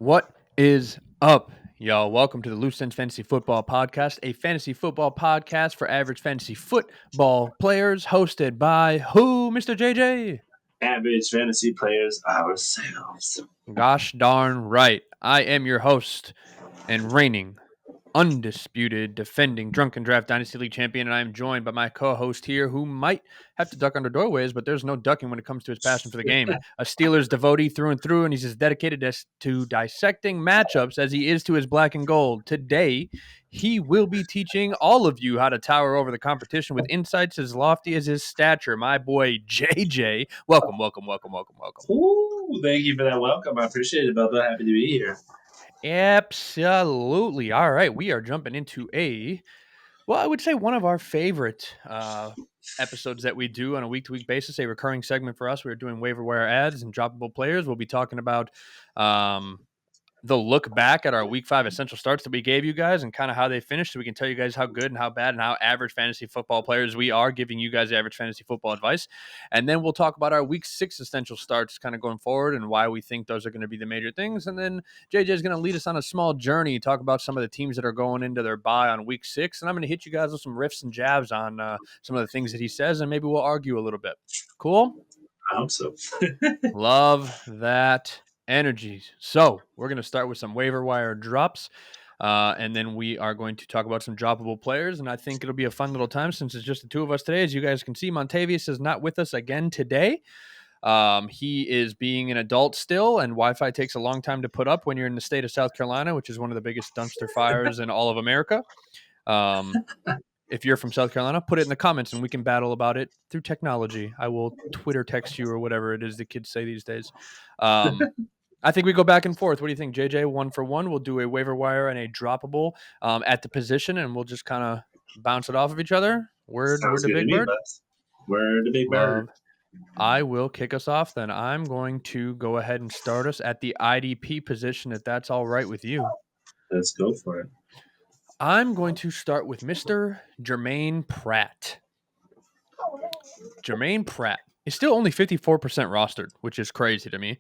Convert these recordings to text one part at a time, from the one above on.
What is up, y'all? Welcome to the Loose Ends Fantasy Football Podcast, a fantasy football podcast for average fantasy football players, hosted by who, Mr. JJ? Average fantasy players ourselves. Gosh darn right. I am your host and reigning, undisputed, defending Drunken Draft Dynasty League champion, and I am joined by my co-host here who might have to duck under doorways, but there's no ducking when it comes to his passion for the game. A Steelers devotee through and through, and he's as dedicated to dissecting matchups as he is to his black and gold. Today, he will be teaching all of you how to tower over the competition with insights as lofty as his stature. My boy, JJ. Welcome. Ooh, thank you for that welcome. I appreciate it, Bubba. Happy to be here. Absolutely. All right, we are jumping into I would say one of our favorite episodes that we do on a week-to-week basis, a recurring segment for us. We're doing waiver wire ads and droppable players. We'll be talking about the look back at our week 5 essential starts that we gave you guys and kind of how they finished, so we can tell you guys how good and how bad and how average fantasy football players we are, giving you guys average fantasy football advice. And then we'll talk about our week 6 essential starts kind of going forward and why we think those are going to be the major things. And then JJ is going to lead us on a small journey, talk about some of the teams that are going into their bye on week 6. And I'm going to hit you guys with some riffs and jabs on some of the things that he says, and maybe we'll argue a little bit. Cool? I hope so. Love that energy. So we're going to start with some waiver wire drops, and then we are going to talk about some droppable players, and I think it'll be a fun little time since it's just the two of us today. As you guys can see, Montavious is not with us again today. He is being an adult still, and Wi-Fi takes a long time to put up when you're in the state of South Carolina, which is one of the biggest dumpster fires in all of America. If you're from South Carolina, put it in the comments and we can battle about it through technology. I will Twitter text you or whatever it is the kids say these days. I think we go back and forth. What do you think, JJ? 1 for 1. We'll do a waiver wire and a droppable at the position, and we'll just kind of bounce it off of each other. Word the big bird. Word the big bird. I will kick us off then. I'm going to go ahead and start us at the IDP position, if that's all right with you. Let's go for it. I'm going to start with Mr. Jermaine Pratt. Jermaine Pratt is still only 54% rostered, which is crazy to me.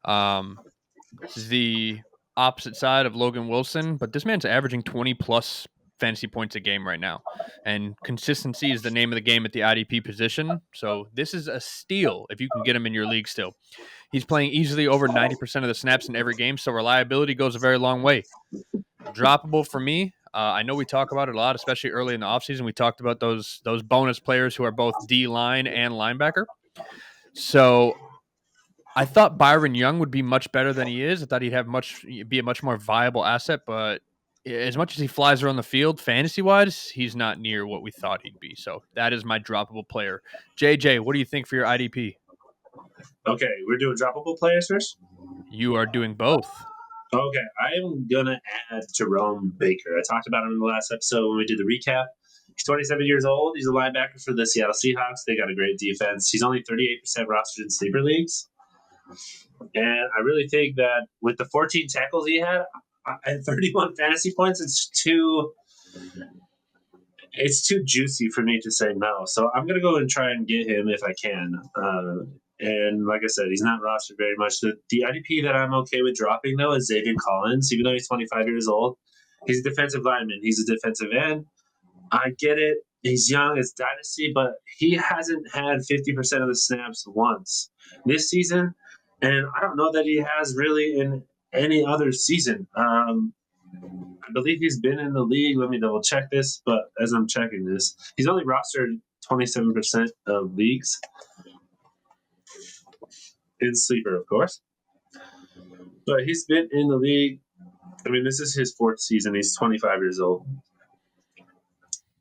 The opposite side of Logan Wilson, but this man's averaging 20 plus fantasy points a game right now. And consistency is the name of the game at the IDP position. So this is a steal if you can get him in your league still. He's playing easily over 90% of the snaps in every game, so reliability goes a very long way. Droppable for me. I know we talk about it a lot, especially early in the offseason. We talked about those bonus players who are both D-line and linebacker. So I thought Byron Young would be much better than he is. I thought he'd be a much more viable asset, but as much as he flies around the field, fantasy-wise, he's not near what we thought he'd be. So that is my droppable player. JJ, what do you think for your IDP? Okay, we're doing droppable players first? You are doing both. Okay, I'm going to add Jerome Baker. I talked about him in the last episode when we did the recap. He's 27 years old. He's a linebacker for the Seattle Seahawks. They got a great defense. He's only 38% rostered in sleeper leagues. And I really think that with the 14 tackles he had and 31 fantasy points, it's too juicy for me to say no. So I'm going to go and try and get him if I can. And like I said, he's not rostered very much. The IDP that I'm okay with dropping, though, is Xavier Collins. Even though he's 25 years old, he's a defensive lineman. He's a defensive end. I get it. He's young. It's dynasty, but he hasn't had 50% of the snaps once this season. And I don't know that he has really in any other season. I believe he's been in the league. Let me double check this. But as I'm checking this, he's only rostered 27% of leagues. In sleeper, of course. But he's been in the league. I mean, this is his 4th season. He's 25 years old.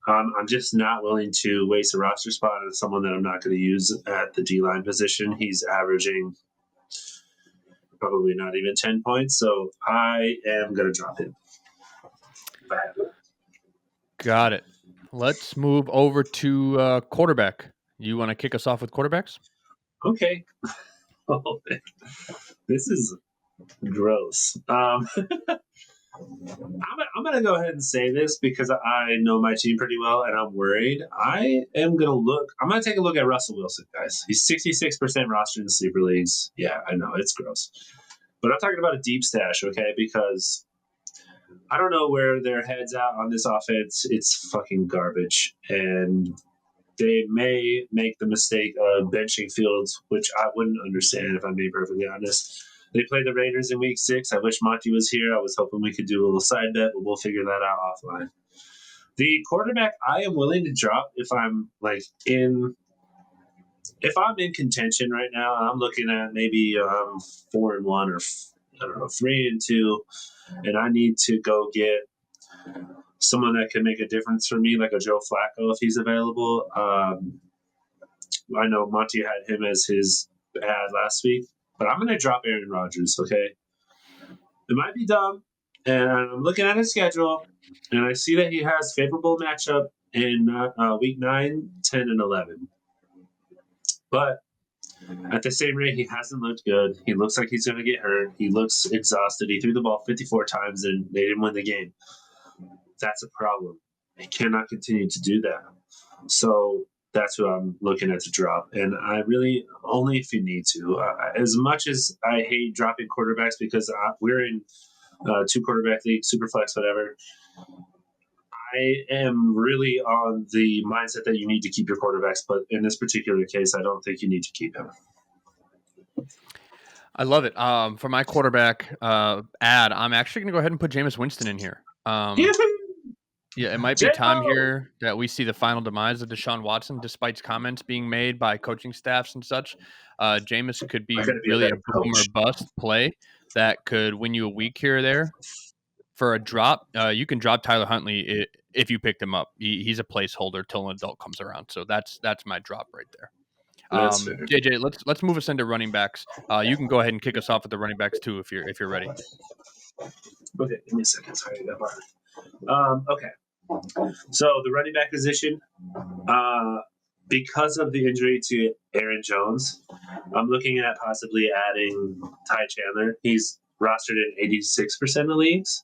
I'm just not willing to waste a roster spot on someone that I'm not going to use at the D-line position. He's averaging probably not even 10 points, so I am going to drop him. Got it. Let's move over to quarterback. You want to kick us off with quarterbacks? Okay. Oh, this is gross. I'm going to go ahead and say this because I know my team pretty well and I'm worried. I'm going to take a look at Russell Wilson, guys. He's 66% rostered in the sleeper leagues. Yeah, I know. It's gross. But I'm talking about a deep stash, okay? Because I don't know where their heads at on this offense. It's fucking garbage, and they may make the mistake of benching Fields, which I wouldn't understand if I'm being perfectly honest. They play the Raiders in week 6. I wish Monty was here. I was hoping we could do a little side bet, but we'll figure that out offline. The quarterback I am willing to drop if I'm in contention right now, I'm looking at maybe 4-1 or I don't know 3-2, and I need to go get someone that can make a difference for me, like a Joe Flacco if he's available. I know Monty had him as his ad last week, but I'm going to drop Aaron Rodgers. Okay, it might be dumb, and I'm looking at his schedule, and I see that he has favorable matchup in week 9, 10, and 11. But at the same rate, he hasn't looked good. He looks like he's going to get hurt. He looks exhausted. He threw the ball 54 times and they didn't win the game. That's a problem. He cannot continue to do that. So that's what I'm looking at to drop. And I really, only if you need to. As much as I hate dropping quarterbacks because we're in 2 quarterback league, super flex, whatever, I am really on the mindset that you need to keep your quarterbacks. But in this particular case, I don't think you need to keep him. I love it. For my quarterback ad, I'm actually going to go ahead and put Jameis Winston in here. Yeah, it might be time J-Mo! here that we see the final demise of Deshaun Watson, despite comments being made by coaching staffs and such. Jameis could I be got to be a really a better boom or coach. bust play that could win you a week here or there. For a drop, you can drop Tyler Huntley if you picked him up. He's a placeholder till an adult comes around. So that's my drop right there. That's fair. JJ, let's move us into running backs. You can go ahead and kick us off with the running backs too if you're ready. Okay, give me a second. Sorry, I got okay. So the running back position, because of the injury to Aaron Jones, I'm looking at possibly adding Ty Chandler. He's rostered in 86% of leagues.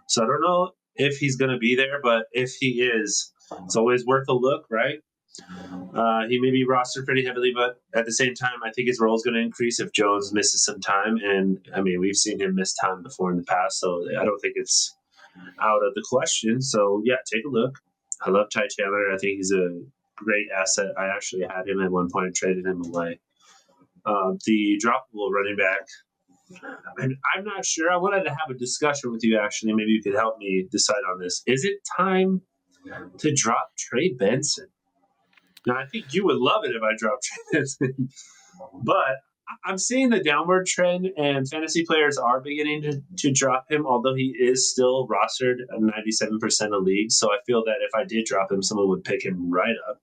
So I don't know if he's going to be there, but if he is, it's always worth a look, right? He may be rostered pretty heavily, but at the same time, I think his role is going to increase if Jones misses some time. And I mean, we've seen him miss time before in the past, so I don't think it's out of the question. So yeah, take a look. I love Ty Chandler. I think he's a great asset. I actually had him at one point, traded him away. The droppable running back. I'm not sure. I wanted to have a discussion with you. Actually, maybe you could help me decide on this. Is it time to drop Trey Benson? Now, I think you would love it if I dropped Trey Benson, but I'm seeing the downward trend, and fantasy players are beginning to drop him, although he is still rostered at 97% of leagues. So I feel that if I did drop him, someone would pick him right up.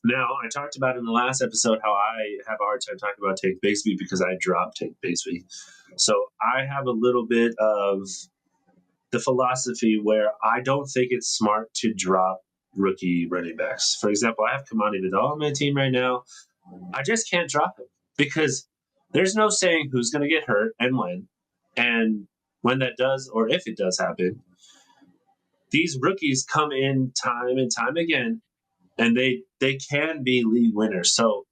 Now, I talked about in the last episode how I have a hard time talking about Take Bigsby because I dropped Take Bigsby. So I have a little bit of the philosophy where I don't think it's smart to drop rookie running backs. For example, I have Kamani Vidal on my team right now. I just can't drop him because there's no saying who's going to get hurt and when. And when that does, or if it does happen, these rookies come in time and time again, and they can be league winners. So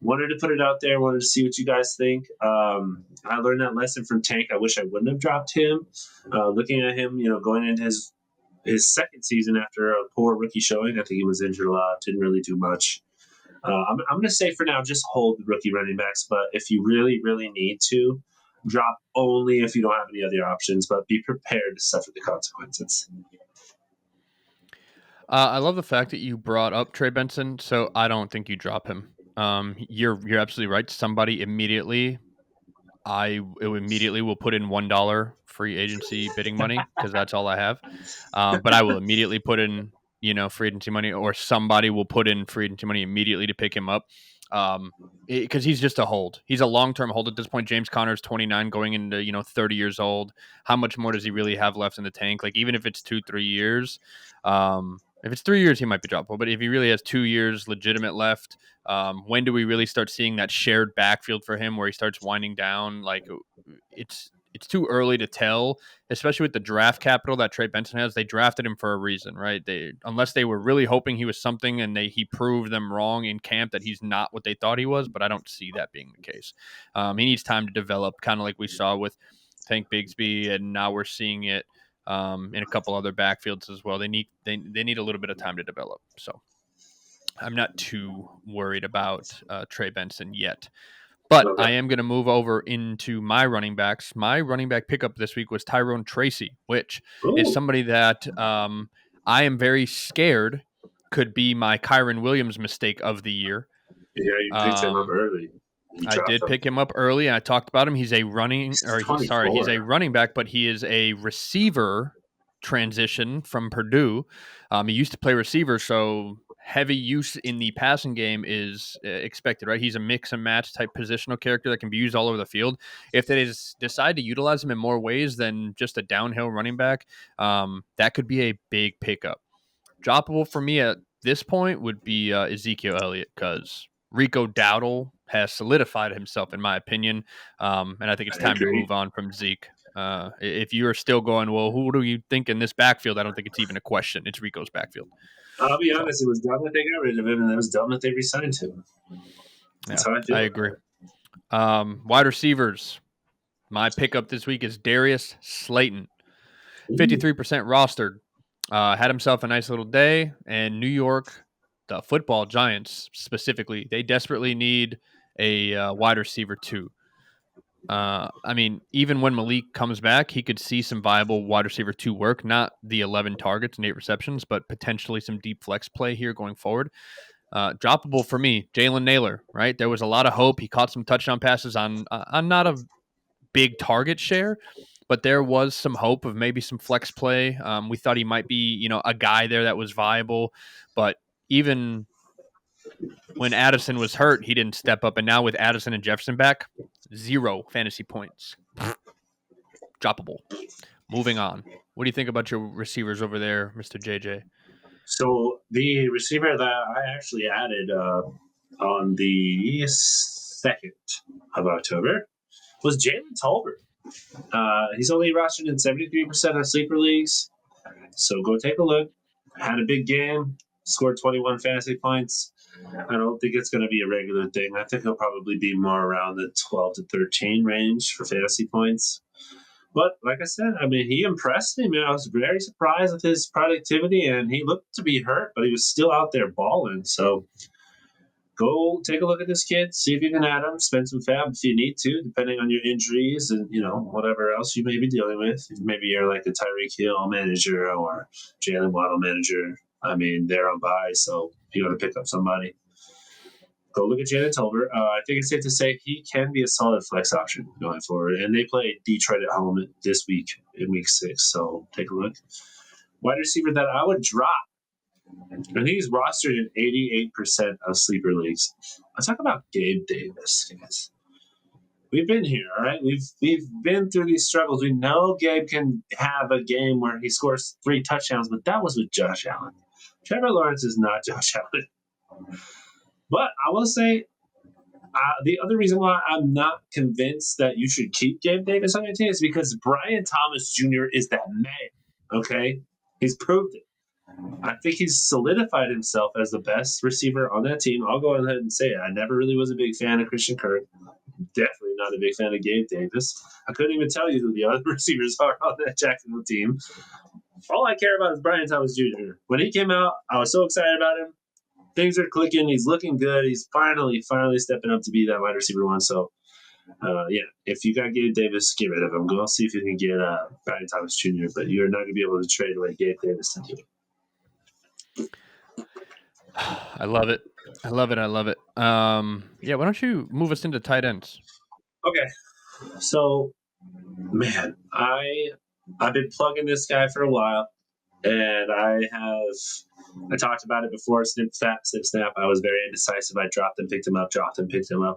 wanted to put it out there, wanted to see what you guys think. I learned that lesson from Tank. I wish I wouldn't have dropped him. Looking at him, going into his second season after a poor rookie showing, I think he was injured a lot, didn't really do much. I'm going to say for now, just hold the rookie running backs. But if you really, really need to, drop only if you don't have any other options. But be prepared to suffer the consequences. I love the fact that you brought up Trey Benson. So I don't think you drop him. You're absolutely right. Somebody immediately, immediately will put in $1 free agency bidding money because that's all I have. But I will immediately put in free agency money, or somebody will put in free agency money immediately to pick him up. Because he's just a hold. He's a long-term hold at this point. James Conner's 29, going into 30 years old. How much more does he really have left in the tank? Like, even if it's 2-3 years, if it's 3 years, he might be droppable. But if he really has 2 years legitimate left, when do we really start seeing that shared backfield for him where he starts winding down? Like, it's it's too early to tell, especially with the draft capital that Trey Benson has. They drafted him for a reason, right? They unless they were really hoping he was something and he proved them wrong in camp that he's not what they thought he was, but I don't see that being the case. He needs time to develop, kind of like we saw with Tank Bigsby, and now we're seeing it in a couple other backfields as well. They need a little bit of time to develop. So I'm not too worried about Trey Benson yet. But Okay. I am going to move over into my running backs. My running back pickup this week was Tyrone Tracy, which is Ooh. somebody that I am very scared could be my Kyron Williams mistake of the year. Yeah, you picked him up Um, early. You I dropped did him. pick him up early, and I talked about him. He's a He's he's a 24. running back, but he is a receiver transition from Purdue. He used to play receiver, so heavy use in the passing game is expected, right? He's a mix and match type positional character that can be used all over the field. If they decide to utilize him in more ways than just a downhill running back, that could be a big pickup. Droppable for me at this point would be Ezekiel Elliott because Rico Dowdle has solidified himself, in my opinion, and I think it's I time to agree. move on from Zeke. If you are still going, well, who do you think in this backfield? I don't think it's even a question. It's Rico's backfield. I'll be So, honest, it was dumb that they got rid of him, and it was dumb that they resigned him. yeah, That's how I I feel agree. about it. Wide receivers. My pickup this week is Darius Slayton. Ooh. 53% rostered. Had himself a nice little day, and New York, the football Giants specifically, they desperately need a wide receiver too. I mean, even when Malik comes back, he could see some viable wide receiver two work, not the 11 targets and 8 receptions, but potentially some deep flex play here going forward. Droppable for me, Jalen Naylor, right? There was a lot of hope. He caught some touchdown passes on not a big target share, but there was some hope of maybe some flex play. We thought he might be, a guy there that was viable, but even when Addison was hurt, he didn't step up. And now with Addison and Jefferson back, 0 fantasy points. Droppable. Moving on. What do you think about your receivers over there, Mr. JJ? So the receiver that I actually added on the 2nd of October was Jalen Tolbert. He's only rostered in 73% of sleeper leagues. So go take a look. Had a big game, scored 21 fantasy points. I don't think it's going to be a regular thing. I think he'll probably be more around the 12 to 13 range for fantasy points. But like I said, I mean, he impressed me, man. I was very surprised with his productivity, and he looked to be hurt, but he was still out there balling. So go take a look at this kid, see if you can add him, spend some fab if you need to, depending on your injuries and whatever else you may be dealing with. Maybe you're like a Tyreek Hill manager or Jalen Waddle manager. I mean, they're on bye, so you got to pick up somebody. Go look at Jalen Tolbert. I think it's safe to say he can be a solid flex option going forward. And they play Detroit at home this week in week 6, so take a look. Wide receiver that I would drop, and he's rostered in 88% of sleeper leagues. Let's talk about Gabe Davis, guys. We've been here, all right? We've been through these struggles. We know Gabe can have a game where he scores 3 touchdowns, but that was with Josh Allen. Trevor Lawrence is not Josh Allen. But I will say the other reason why I'm not convinced that you should keep Gabe Davis on your team is because Brian Thomas Jr. is that man. Okay, he's proved it. I think he's solidified himself as the best receiver on that team. I'll go ahead and say it. I never really was a big fan of Christian Kirk. Definitely not a big fan of Gabe Davis. I couldn't even tell you who the other receivers are on that Jacksonville team. All I care about is Brian Thomas Jr. When he came out, I was so excited about him. Things are clicking. He's looking good. He's finally stepping up to be that wide receiver one. So, yeah, if you got Gabe Davis, get rid of him. Go see if you can get Brian Thomas Jr., but you're not going to be able to trade away Gabe Davis. I love it. I love it. I love it. Yeah, why don't you move us into tight ends? Okay. So, man, I've been plugging this guy for a while, and I talked about it before. Snip snap. I was very indecisive. I dropped and picked him up,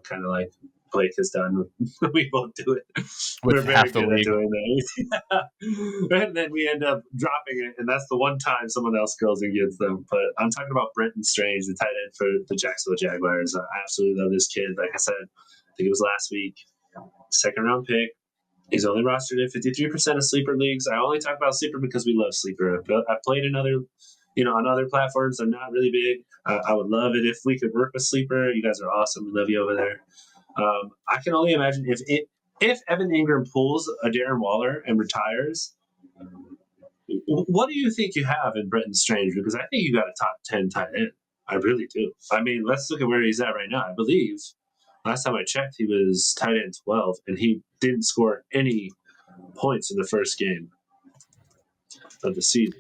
kind of like Blake has done. We both do it. We're With very half the good at league. doing that. And then we end up dropping it, and that's the one time someone else goes and gets them. But I'm talking about Brenton Strange, the tight end for the Jacksonville Jaguars. I absolutely love this kid. Like I said, I think it was last week, 2nd round pick. He's only rostered in 53% of sleeper leagues. I only talk about sleeper because we love sleeper. I've played in other, on other platforms. They're not really big. I would love it if we could work with sleeper. You guys are awesome. We love you over there. I can only imagine if Evan Ingram pulls a Darren Waller and retires, what do you think you have in Brenton Strange? Because I think you got a top 10 tight end. I really do. I mean, let's look at where he's at right now. I believe last time I checked, he was tight end 12, and he didn't score any points in the first game of the season.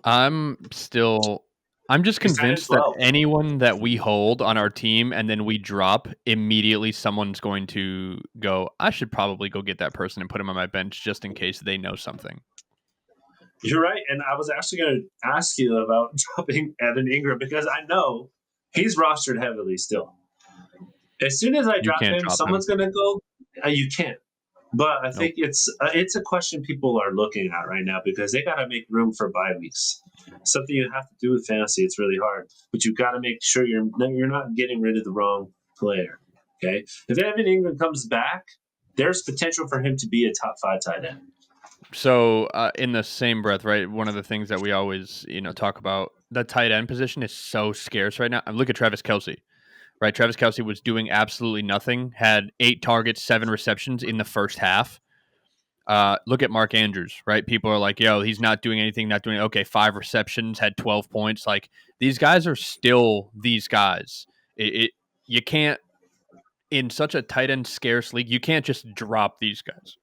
I'm just He's tight end convinced that 12. anyone that we hold on our team and then we drop, immediately someone's going to go, I should probably go get that person and put him on my bench just in case they know something. You're right. And I was actually going to ask you about dropping Evan Ingram because I know he's rostered heavily still. As soon as I You drop can't him, drop him. someone's going to go, you can't. But I Nope. think it's a question people are looking at right now because they got to make room for bye weeks. Something you have to do with fantasy. It's really hard, but you got to make sure you're not getting rid of the wrong player. Okay, if Evan Ingram comes back, there's potential for him to be a top 5 tight end. So in the same breath, right? One of the things that we always, talk about, the tight end position is so scarce right now. And look at Travis Kelce, right? Travis Kelce was doing absolutely nothing, had 8 targets, 7 receptions in the first half. Look at Mark Andrews, right? People are like, yo, he's not doing anything, not doing okay, 5 receptions, had 12 points. Like these guys are still these guys. You can't, in such a tight end scarce league, you can't just drop these guys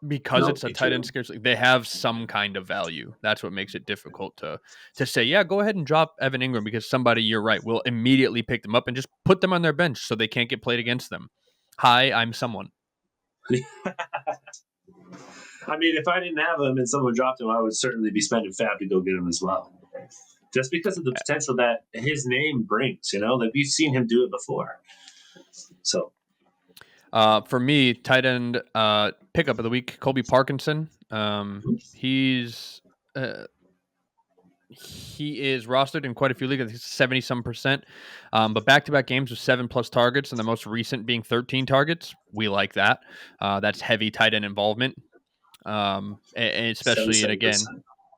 because No, it's a you tight end can't. scarce league. They have some kind of value. That's what makes it difficult to say, yeah, go ahead and drop Evan Ingram because somebody, you're right, will immediately pick them up and just put them on their bench so they can't get played against them. Hi, I'm someone. I mean, if I didn't have him and someone dropped him, I would certainly be spending fab to go get him as well. Just because of the potential that his name brings, like we've seen him do it before. So For me, tight end pickup of the week, Colby Parkinson. Uh, he is rostered in quite a few leagues. I think 70 some percent. But back to back games with 7+ targets, and the most recent being 13 targets. We like that. That's heavy tight end involvement. And especially, and again, 77%.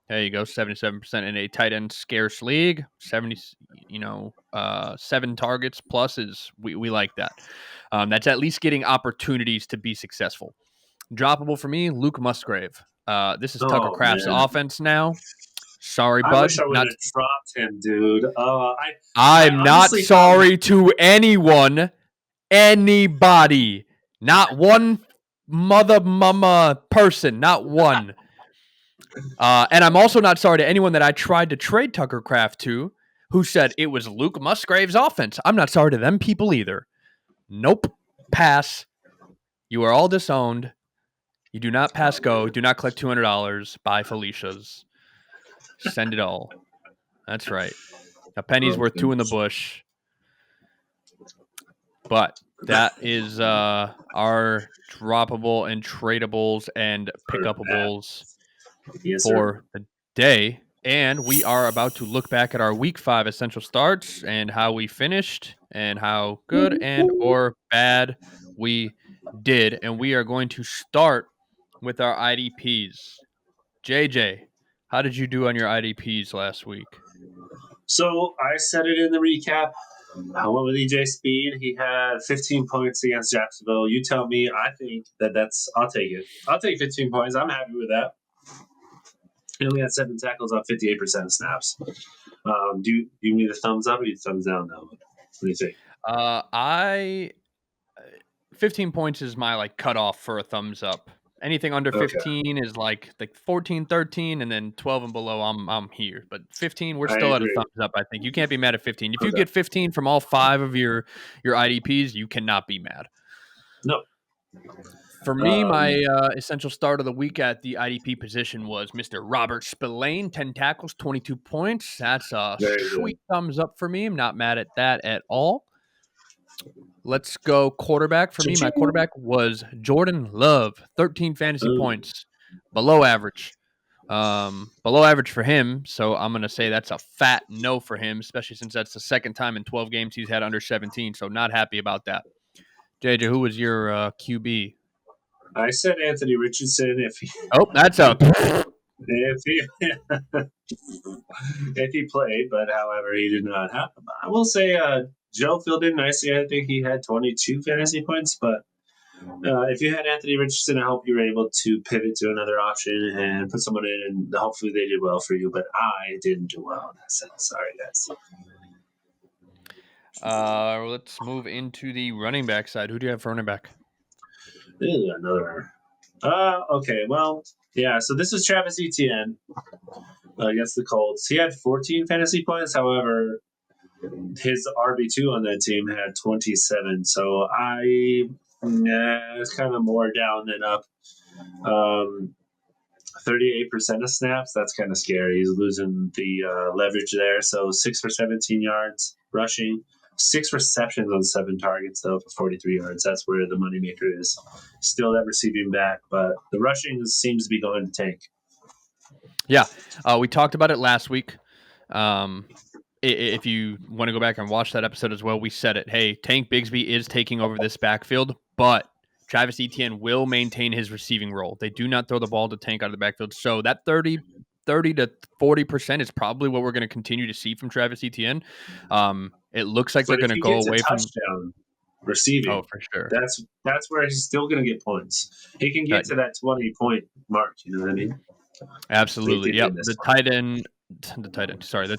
there you go, 77% in a tight end scarce league. 70, 7 targets plus is we like that. That's at least getting opportunities to be successful. Droppable for me, Luke Musgrave. This is Tucker Oh Craft's man, offense now. Sorry, I wish bud. I would Not. have dropped him, dude. I I'm not honestly thought sorry to anyone, anybody. Not one mother mama person. Not one. And I'm also not sorry to anyone that I tried to trade Tucker Craft to, who said it was Luke Musgrave's offense. I'm not sorry to them people either. Nope. Pass. You are all disowned. You do not pass go. Do not collect $200. Buy Felicia's. Send it all. That's right. A penny's oh, worth 2 in the goodness. bush. But that is our droppable and tradables and For that. pickupables Yes, sir. for the day. And we are about to look back at our week 5 essential starts and how we finished and how good and or bad we did. And we are going to start with our IDPs. JJ, how did you do on your IDPs last week? So I said it in the recap. I went with EJ Speed. He had 15 points against Jacksonville. You tell me. I think that's. I'll take it. I'll take 15 points. I'm happy with that. He only had 7 tackles on 58% of snaps. Do you need a thumbs up or you thumbs down though? What do you think? I 15 points is my like cutoff for a thumbs up. Anything under Okay, 15 is like 14, 13, and then 12 and below I'm here. But 15, we're I still at a agree. thumbs up, I think. You can't be mad at 15. If you Okay, get 15 from all 5 of your IDPs, you cannot be mad. no. For me, Um, my essential start of the week at the IDP position was Mr. Robert Spillane, 10 tackles, 22 points. That's a Very sweet good. thumbs up for me. I'm not mad at that at all. Let's go quarterback. For me, my Cha-ching. quarterback was Jordan Love, 13 fantasy Ooh. points, below average. Below average for him. So I'm going to say that's a fat no for him, especially since that's the second time in 12 games he's had under 17. So not happy about that. JJ, who was your QB? I said Anthony Richardson Oh, that's up. if he if he played, but however he did not have. I will say Joe filled in nicely. I think he had 22 fantasy points, but if you had Anthony Richardson, I hope you were able to pivot to another option and put someone in, and hopefully they did well for you. But I didn't do well. So sorry, guys. Let's move into the running back side. Who do you have for running back? Ew, another. Okay. Well, yeah. So this is Travis Etienne against the Colts. He had 14 fantasy points. However, his RB2 on that team had 27. So it's kind of more down than up. 38% of snaps. That's kind of scary. He's losing the leverage there. So 6 for 17 yards rushing, 6 receptions on 7 targets, though, for 43 yards. That's where the moneymaker is. Still that receiving back, but the rushing seems to be going to tank. Yeah, we talked about it last week. If you want to go back and watch that episode as well, we said it. Hey, Tank Bigsby is taking over this backfield, but Travis Etienne will maintain his receiving role. They do not throw the ball to Tank out of the backfield. So that 30 to 40% is probably what we're going to continue to see from Travis Etienne. It looks like But they're if going to he go gets a away from. touchdown Oh, receiving, for sure. that's where he's still going to get points. He can get to that 20-point mark. You know what I mean? Absolutely. Yep. The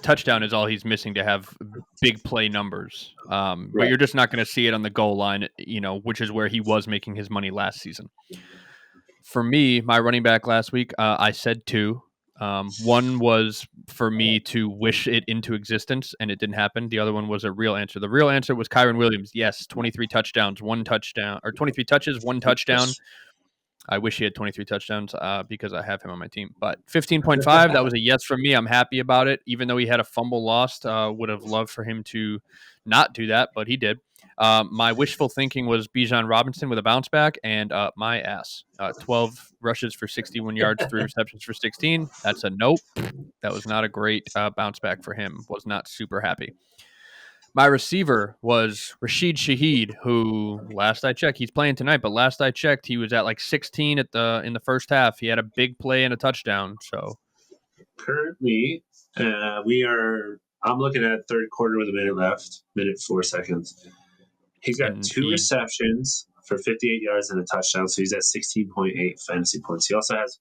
touchdown is all he's missing to have big play numbers. But Right. you're just not going to see it on the goal line, which is where he was making his money last season. For me, my running back last week, I said two. One was for me to wish it into existence, and it didn't happen. The other one was a real answer. The real answer was Kyron Williams. Yes, 23 touchdowns, 1 touchdown, or 23 touches, 1 touchdown. I wish he had 23 touchdowns because I have him on my team. But 15.5, that was a yes from me. I'm happy about it. Even though he had a fumble lost, would have loved for him to not do that, but he did. My wishful thinking was Bijan Robinson with a bounce back, and my ass. 12 rushes for 61 yards, 3 receptions for 16. That's a nope. That was not a great bounce back for him. Was not super happy. My receiver was Rashid Shaheed, who last I checked, he's playing tonight, but last I checked, he was at like 16 in the first half. He had a big play and a touchdown. So currently, I'm looking at third quarter with a minute left, minute 4 seconds. He's got and two he receptions for 58 yards and a touchdown, so he's at 16.8 fantasy points. He also has.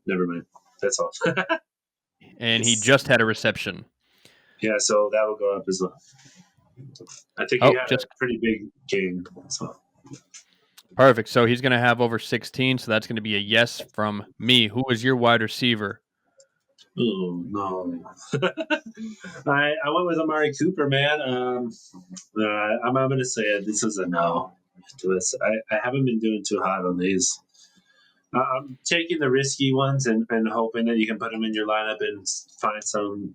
Never mind. That's all. and he just had a reception. Yeah, so that will go up as well. I think he Oh, had just a pretty big game as well. perfect. So he's going to have over 16. So that's going to be a yes from me. Who was your wide receiver? Oh no! I went with Amari Cooper, man. I'm going to say it. This is a no to us. I haven't been doing too hot on these. I'm taking the risky ones and hoping that you can put them in your lineup and find some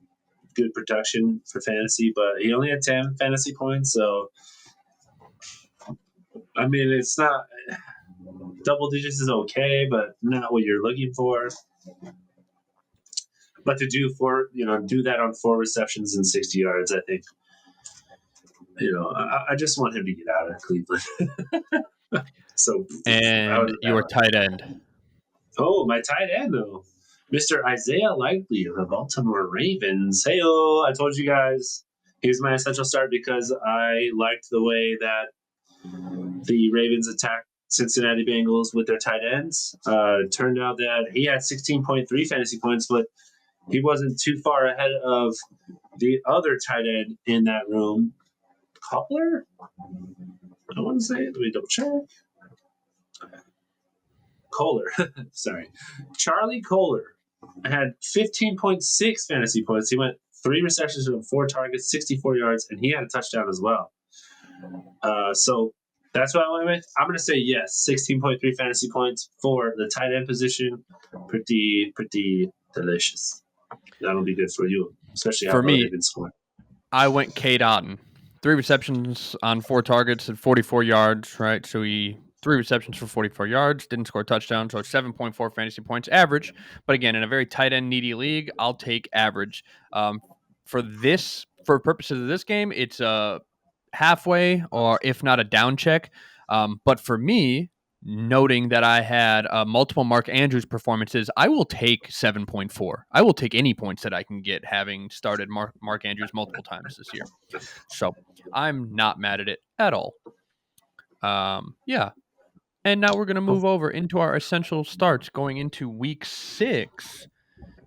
good production for fantasy. But he only had 10 fantasy points, so I mean it's not double digits is okay, but not what you're looking for. But to do that on 4 receptions and 60 yards, I think I just want him to get out of Cleveland. So out And of your that. tight end. Oh, my tight end though, Mr. Isaiah Likely of the Baltimore Ravens. Hey, I told you guys he's my essential start because I liked the way that the Ravens attacked Cincinnati Bengals with their tight ends. Turned out that he had 16.3 fantasy points, but he wasn't too far ahead of the other tight end in that room, Cobbler. I want to say it. Let me double check. Kohler, sorry, Charlie Kohler had 15.6 fantasy points. He went 3 receptions from 4 targets, 64 yards, and he had a touchdown as well. So that's what I went with. I'm going to say yes, 16.3 fantasy points for the tight end position. Pretty delicious. That'll be good for you, especially how For low me, they've been scoring. I went Cade Otton. 3 receptions on 4 targets at 44 yards, right? So he 3 receptions for 44 yards, didn't score a touchdown, so 7.4 fantasy points average. But again, in a very tight end needy league, I'll take average. For purposes of this game, it's a halfway or if not a down check. But for me, noting that I had multiple Mark Andrews performances, I will take 7.4. I will take any points that I can get having started Mark Andrews multiple times this year. So I'm not mad at it at all. Yeah. And now we're going to move over into our essential starts going into week 6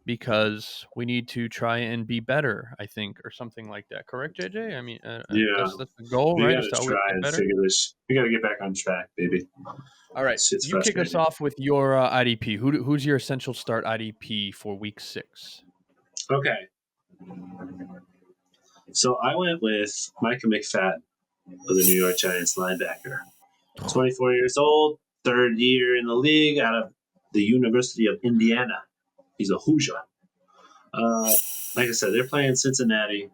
because we need to try and be better, I think, or something like that. Correct, JJ? I mean, Yeah, that's the goal, we right? got Is to to always try get and better. figure this. We got to get back on track, baby. All right, Shit's you kick us frustrating. off with your IDP. Who's your essential start IDP for week 6? Okay, so I went with Micah McFadden of the New York Giants linebacker. 24 years old, third year in the league out of the University of Indiana. He's a Hoosier. Like I said, they're playing Cincinnati.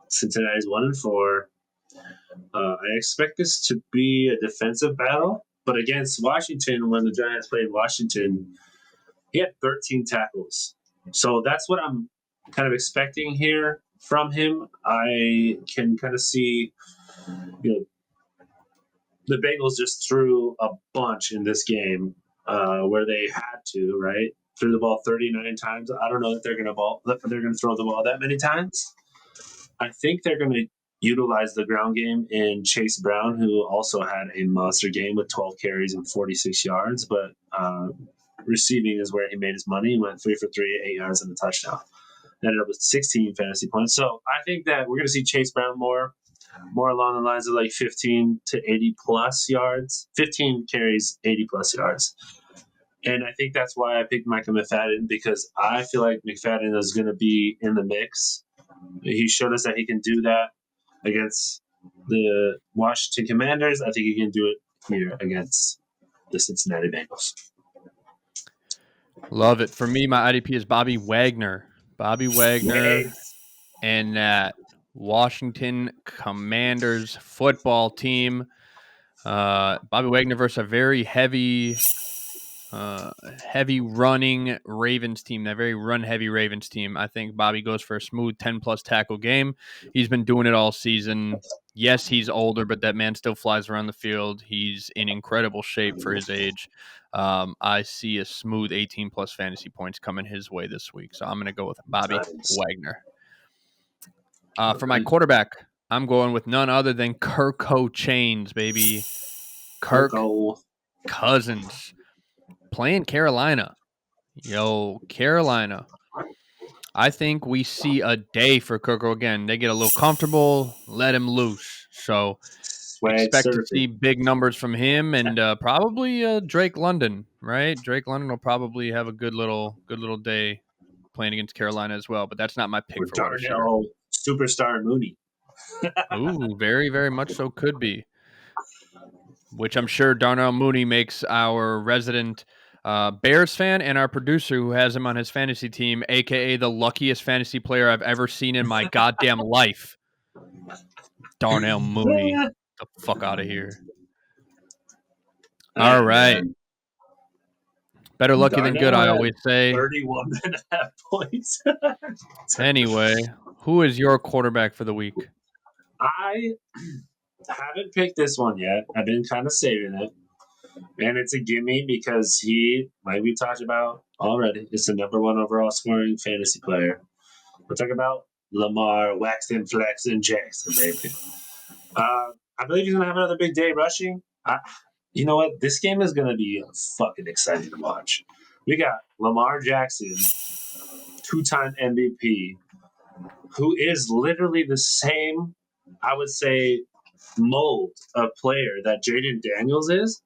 Cincinnati's 1-4. I expect this to be a defensive battle, but against Washington, when the Giants played Washington, he had 13 tackles. So that's what I'm kind of expecting here from him. I can kind of see, you know, the Bengals just threw a bunch in this game where they had to, right? Threw the ball 39 times. I don't know that they're going to throw the ball that many times. I think they're going to utilize the ground game in Chase Brown, who also had a monster game with 12 carries and 46 yards. But receiving is where he made his money. He went 3 for 3, 8 yards and a touchdown. Ended up with 16 fantasy points. So I think that we're going to see Chase Brown more along the lines of like 15 to 80 plus yards, 15 carries, 80 plus yards. And I think that's why I picked Micah McFadden, because I feel like McFadden is going to be in the mix. He showed us that he can do that against the Washington Commanders. I think he can do it here against the Cincinnati Bengals. Love it. For me, my IDP is Bobby Wagner. Bobby Wagner Yes. and that Washington Commanders football team. Bobby Wagner versus a very heavy running Ravens team, that very run heavy Ravens team. I think Bobby goes for a smooth 10 plus tackle game. He's been doing it all season. Yes, he's older, but that man still flies around the field. He's in incredible shape for his age. I see a smooth 18 plus fantasy points coming his way this week. So I'm going to go with Bobby Nice. Wagner. All For my right. quarterback, I'm going with none other than Kirko Chains, baby. Kirk Kirko. Cousins playing Carolina. Yo, Carolina. I think we see a day for Kirko again. They get a little comfortable, let him loose. So Swag expect to surfing. see big numbers from him and probably Drake London, right? Drake London will probably have a good little day playing against Carolina as well. But that's not my Or pick for this year. Darnell Superstar Mooney. Ooh, very, very much so could be. Which I'm sure Darnell Mooney makes our resident Bears fan and our producer who has him on his fantasy team, aka the luckiest fantasy player I've ever seen in my goddamn life. Darnell Mooney, the fuck out of here. All Ah, right, man. better lucky than good, Darnell I had always say. 31.5 points. Anyway, who is your quarterback for the week? I haven't picked this one yet. I've been kind of saving it. And it's a gimme because he, like we talked about already, is the number one overall scoring fantasy player. We're talking about Lamar, Waxton, Flexon, Jackson, baby. I believe he's going to have another big day rushing. You know what? This game is going to be fucking exciting to watch. We got Lamar Jackson, two-time MVP, who is literally the same, I would say, mold of player that Jaden Daniels is.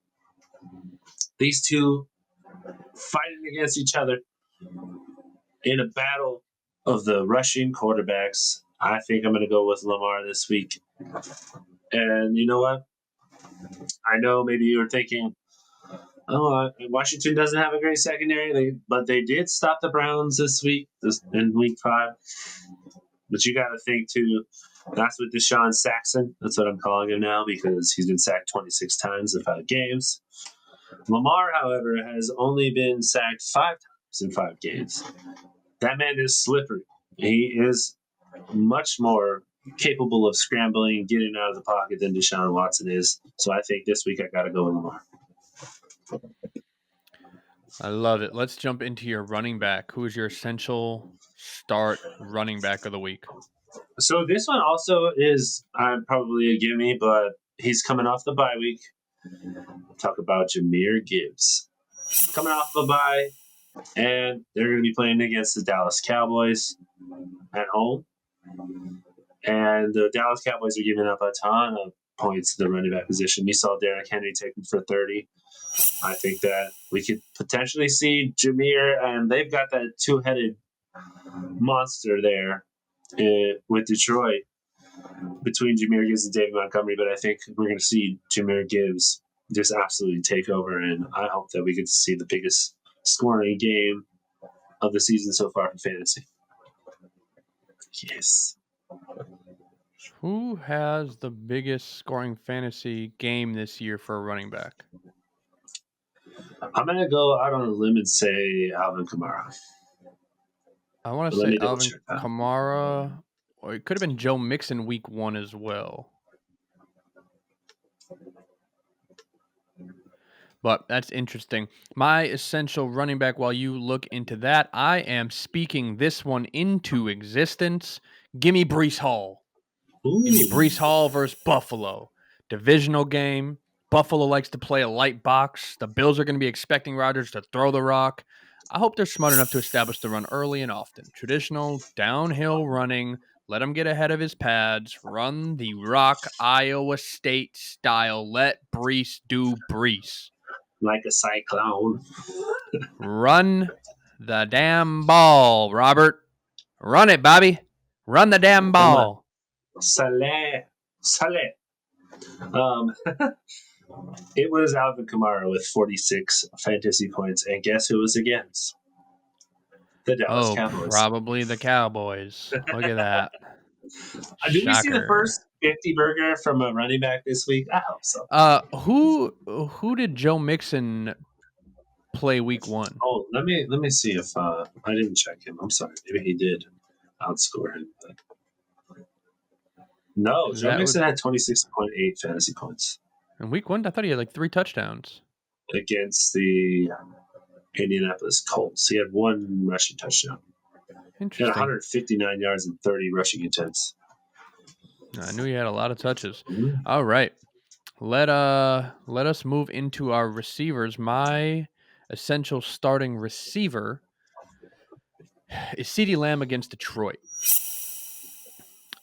These two fighting against each other in a battle of the rushing quarterbacks. I think I'm going to go with Lamar this week. And you know what? I know maybe you were thinking, oh, Washington doesn't have a great secondary, but they did stop the Browns in week 5. But you got to think, too, that's with Deshaun Saxon. That's what I'm calling him now because he's been sacked 26 times in 5 games. Lamar, however, has only been sacked 5 times in 5 games. That man is slippery. He is much more capable of scrambling, getting out of the pocket than Deshaun Watson is. So I think this week I got to go with Lamar. I love it. Let's jump into your running back. Who is your essential start running back of the week? So this one also is probably a gimme, but he's coming off the bye week. Talk about Jahmyr Gibbs coming off of a bye, and they're going to be playing against the Dallas Cowboys at home. And the Dallas Cowboys are giving up a ton of points to the running back position. You saw Derrick Henry taking for 30. I think that we could potentially see Jahmyr, and they've got that two-headed monster there with Detroit between Jahmyr Gibbs and David Montgomery. But I think we're going to see Jahmyr Gibbs just absolutely take over, and I hope that we get to see the biggest scoring game of the season so far for fantasy. Yes. Who has the biggest scoring fantasy game this year for a running back? I'm going to go out on a limb and say Alvin Kamara. I want to But let say me double Alvin check that. Kamara, or it could have been Joe Mixon week 1 as well. But that's interesting. My essential running back, while you look into that, I am speaking this one into existence. Gimme Brees Hall. Give me Ooh. Brees Hall versus Buffalo. Divisional game. Buffalo likes to play a light box. The Bills are going to be expecting Rodgers to throw the rock. I hope they're smart enough to establish the run early and often. Traditional downhill running. Let him get ahead of his pads. Run the rock Iowa State style. Let Brees do Brees. Like a cyclone. Run the damn ball, Robert. Run it, Bobby. Run the damn Come on. ball. Saleh. Saleh. Um, it was Alvin Kamara with 46 fantasy points. And guess who was against? The Dallas Oh, Cowboys. probably the Cowboys. Look at that. Did we see the Shocker. first 50 burger from a running back this week? I hope so. Who did Joe Mixon play week 1? Oh, let me see if I didn't check him. I'm sorry. Maybe he did outscore him. But no, Because Joe that would Mixon had 26.8 fantasy points in week 1. I thought he had like 3 touchdowns. against the Indianapolis Colts. He had one rushing touchdown. He had Interesting. 159 yards and 30 rushing attempts. I knew he had a lot of touches. Mhm. All right. Let us move into our receivers. My essential starting receiver is CeeDee Lamb against Detroit.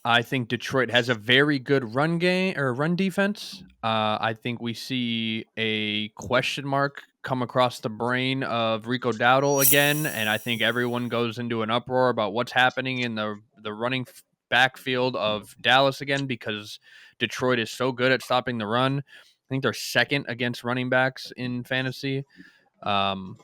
I think Detroit has a very good run game or run defense. I think we see a question mark come across the brain of Rico Dowdle again, and I think everyone goes into an uproar about what's happening in the running backfield of Dallas again because Detroit is so good at stopping the run. I think they're second against running backs in fantasy. Um,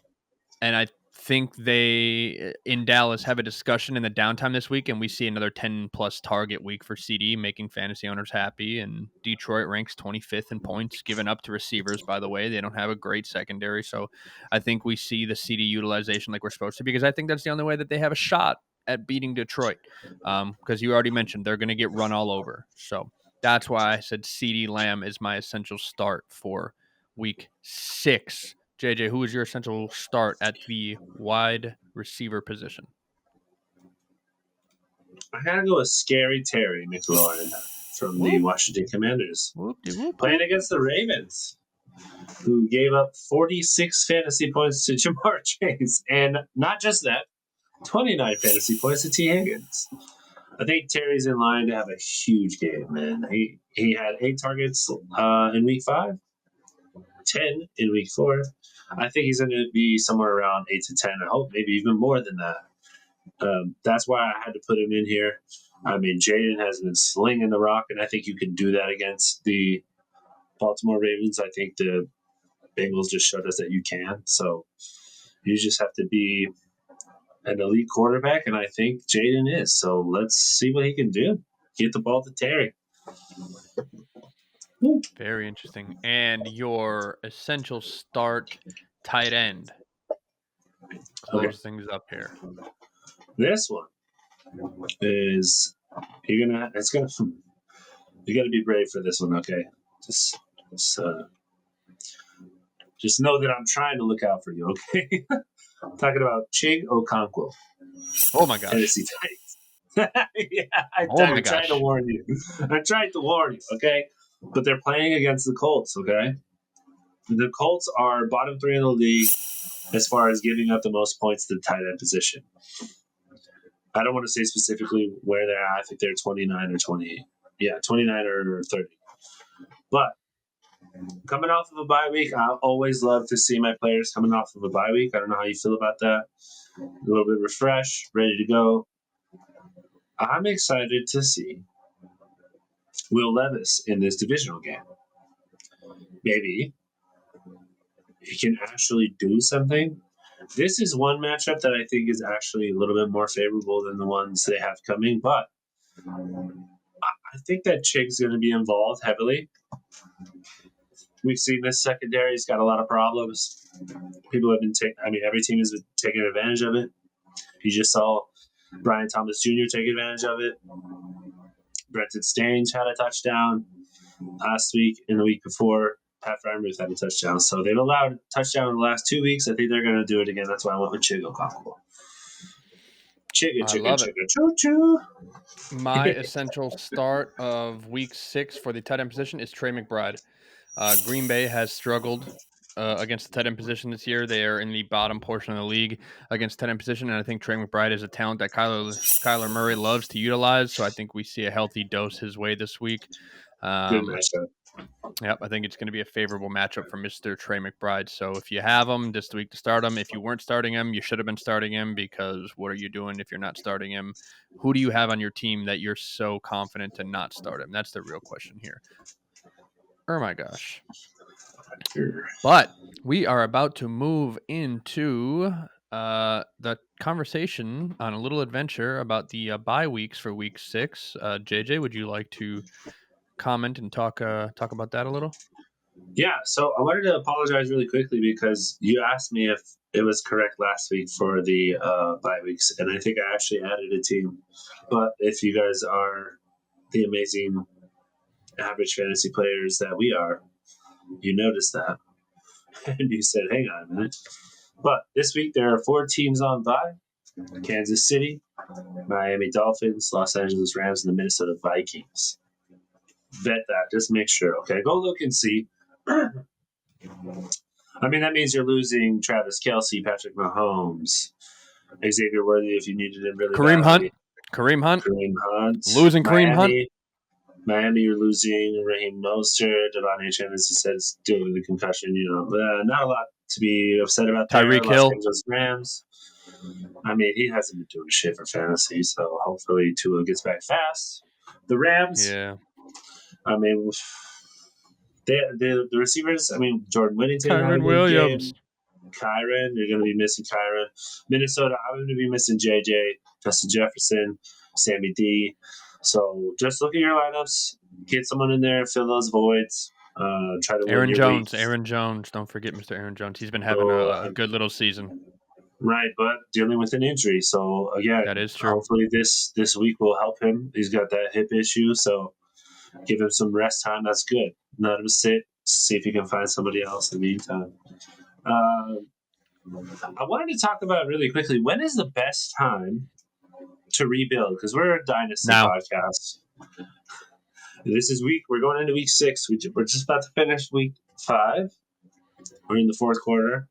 and I think they in Dallas have a discussion in the downtime this week, and we see another 10 plus target week for CD, making fantasy owners happy. And Detroit ranks 25th in points given up to receivers. By the way, they don't have a great secondary, so I think we see the CD utilization like we're supposed to, because I think that's the only way that they have a shot at beating Detroit. Because you already mentioned they're going to get run all over, so that's why I said CD Lamb is my essential start for week 6. JJ, who is your essential start at the wide receiver position? I had to go with Scary Terry McLaurin from the Whoop, Washington Commanders. whoop, de whoop, Playing whoop. against the Ravens, who gave up 46 fantasy points to Jamar Chase. And not just that, 29 fantasy points to T. Higgins. I think Terry's in line to have a huge game, man. He had 8 targets in week 5, 10 in week 4. I think he's going to be somewhere around 8 to 10. I hope maybe even more than that. That's why I had to put him in here. I mean, Jaden has been slinging the rock, and I think you can do that against the Baltimore Ravens. I think the Bengals just showed us that you can. So you just have to be an elite quarterback, and I think Jaden is. So let's see what he can do. Get the ball to Terry. Very interesting. And your essential start tight end. Okay, Close things up here. this one is You got to be brave for this one, okay? Just, just, uh, just know that I'm trying to look out for you, okay? I'm talking about Chig Okonkwo, Oh my gosh. Tennessee Titans. Yeah, Oh my I'm trying to gosh. warn you. I'm trying to warn you, okay? But they're playing against the Colts, okay? The Colts are bottom three in the league as far as giving up the most points to the tight end position. I don't want to say specifically where they're at. I think they're 29 or 28. Yeah, 29 or 30. But coming off of a bye week, I always love to see my players coming off of a bye week. I don't know how you feel about that. A little bit refreshed, ready to go. I'm excited to see Will Levis in this divisional game. Maybe he can actually do something. This is one matchup that I think is actually a little bit more favorable than the ones they have coming, but I think that Chig's going to be involved heavily. We've seen this secondary's got a lot of problems. People have been every team has been taking advantage of it. You just saw Brian Thomas Jr. take advantage of it. Brenton Stange had a touchdown last week and the week before. Pat Frymuth had a touchdown. So they've allowed a touchdown in the last 2 weeks. I think they're going to do it again. That's why I went with Chig Okonkwo. I love it. Choo choo. My essential start of week 6 for the tight end position is Trey McBride. Green Bay has struggled against the tight end position this year. They are in the bottom portion of the league against tight end position, and I think Trey McBride is a talent that Kyler Murray loves to utilize. So I think we see a healthy dose his way this week. Good Um, matchup. Yep, I think it's going to be a favorable matchup for Mr. Trey McBride. So if you have him this week to start him, if you weren't starting him, you should have been starting him because what are you doing if you're not starting him? Who do you have on your team that you're so confident to not start him? That's the real question here. Oh my gosh. But we are about to move into the conversation on a little adventure about the bye weeks for week 6. JJ, would you like to comment and talk about that a little? Yeah, so I wanted to apologize really quickly because you asked me if it was correct last week for the bye weeks, and I think I actually added a team. But if you guys are the amazing average fantasy players that we are, you noticed that. And you said, hang on a minute. But this week there are 4 teams on bye: Kansas City, Miami Dolphins, Los Angeles Rams, and the Minnesota Vikings. Vet that. Just make sure. Okay, go look and see. I mean, that means you're losing Travis Kelsey, Patrick Mahomes, Xavier Worthy if you needed him really Kareem Hunt. badly. Kareem Hunt. Kareem Hunt. Losing Kareem Hunt. Miami, you're losing Raheem Mostert. Devon H. As you said, is dealing with the concussion. Not a lot to be upset about there. Tyreek Los Hill. Angeles Rams. I mean, he hasn't been doing shit for fantasy, so hopefully Tua gets back fast. The Rams. Yeah. I mean, the receivers. I mean, Jordan Whittington had a Kyron good Williams. game. Kyron, you're going to be missing Kyron. Minnesota, I'm going to be missing JJ, Justin Jefferson, Sammy D. So just look at your lineups, get someone in there, fill those voids, try to win Aaron your week. Jones. Aaron Jones. Don't forget Mr. Aaron Jones. He's been having So, a good little season. right, but dealing with an injury. So again, That is true. hopefully this week will help him. He's got that hip issue, so give him some rest time. That's good. Let him sit. See if you can find somebody else in the meantime. I wanted to talk about really quickly, when is the best time to rebuild? Because we're a dynasty Now. podcast. We're going into week 6. We're just about to finish week 5. We're in the 4th quarter.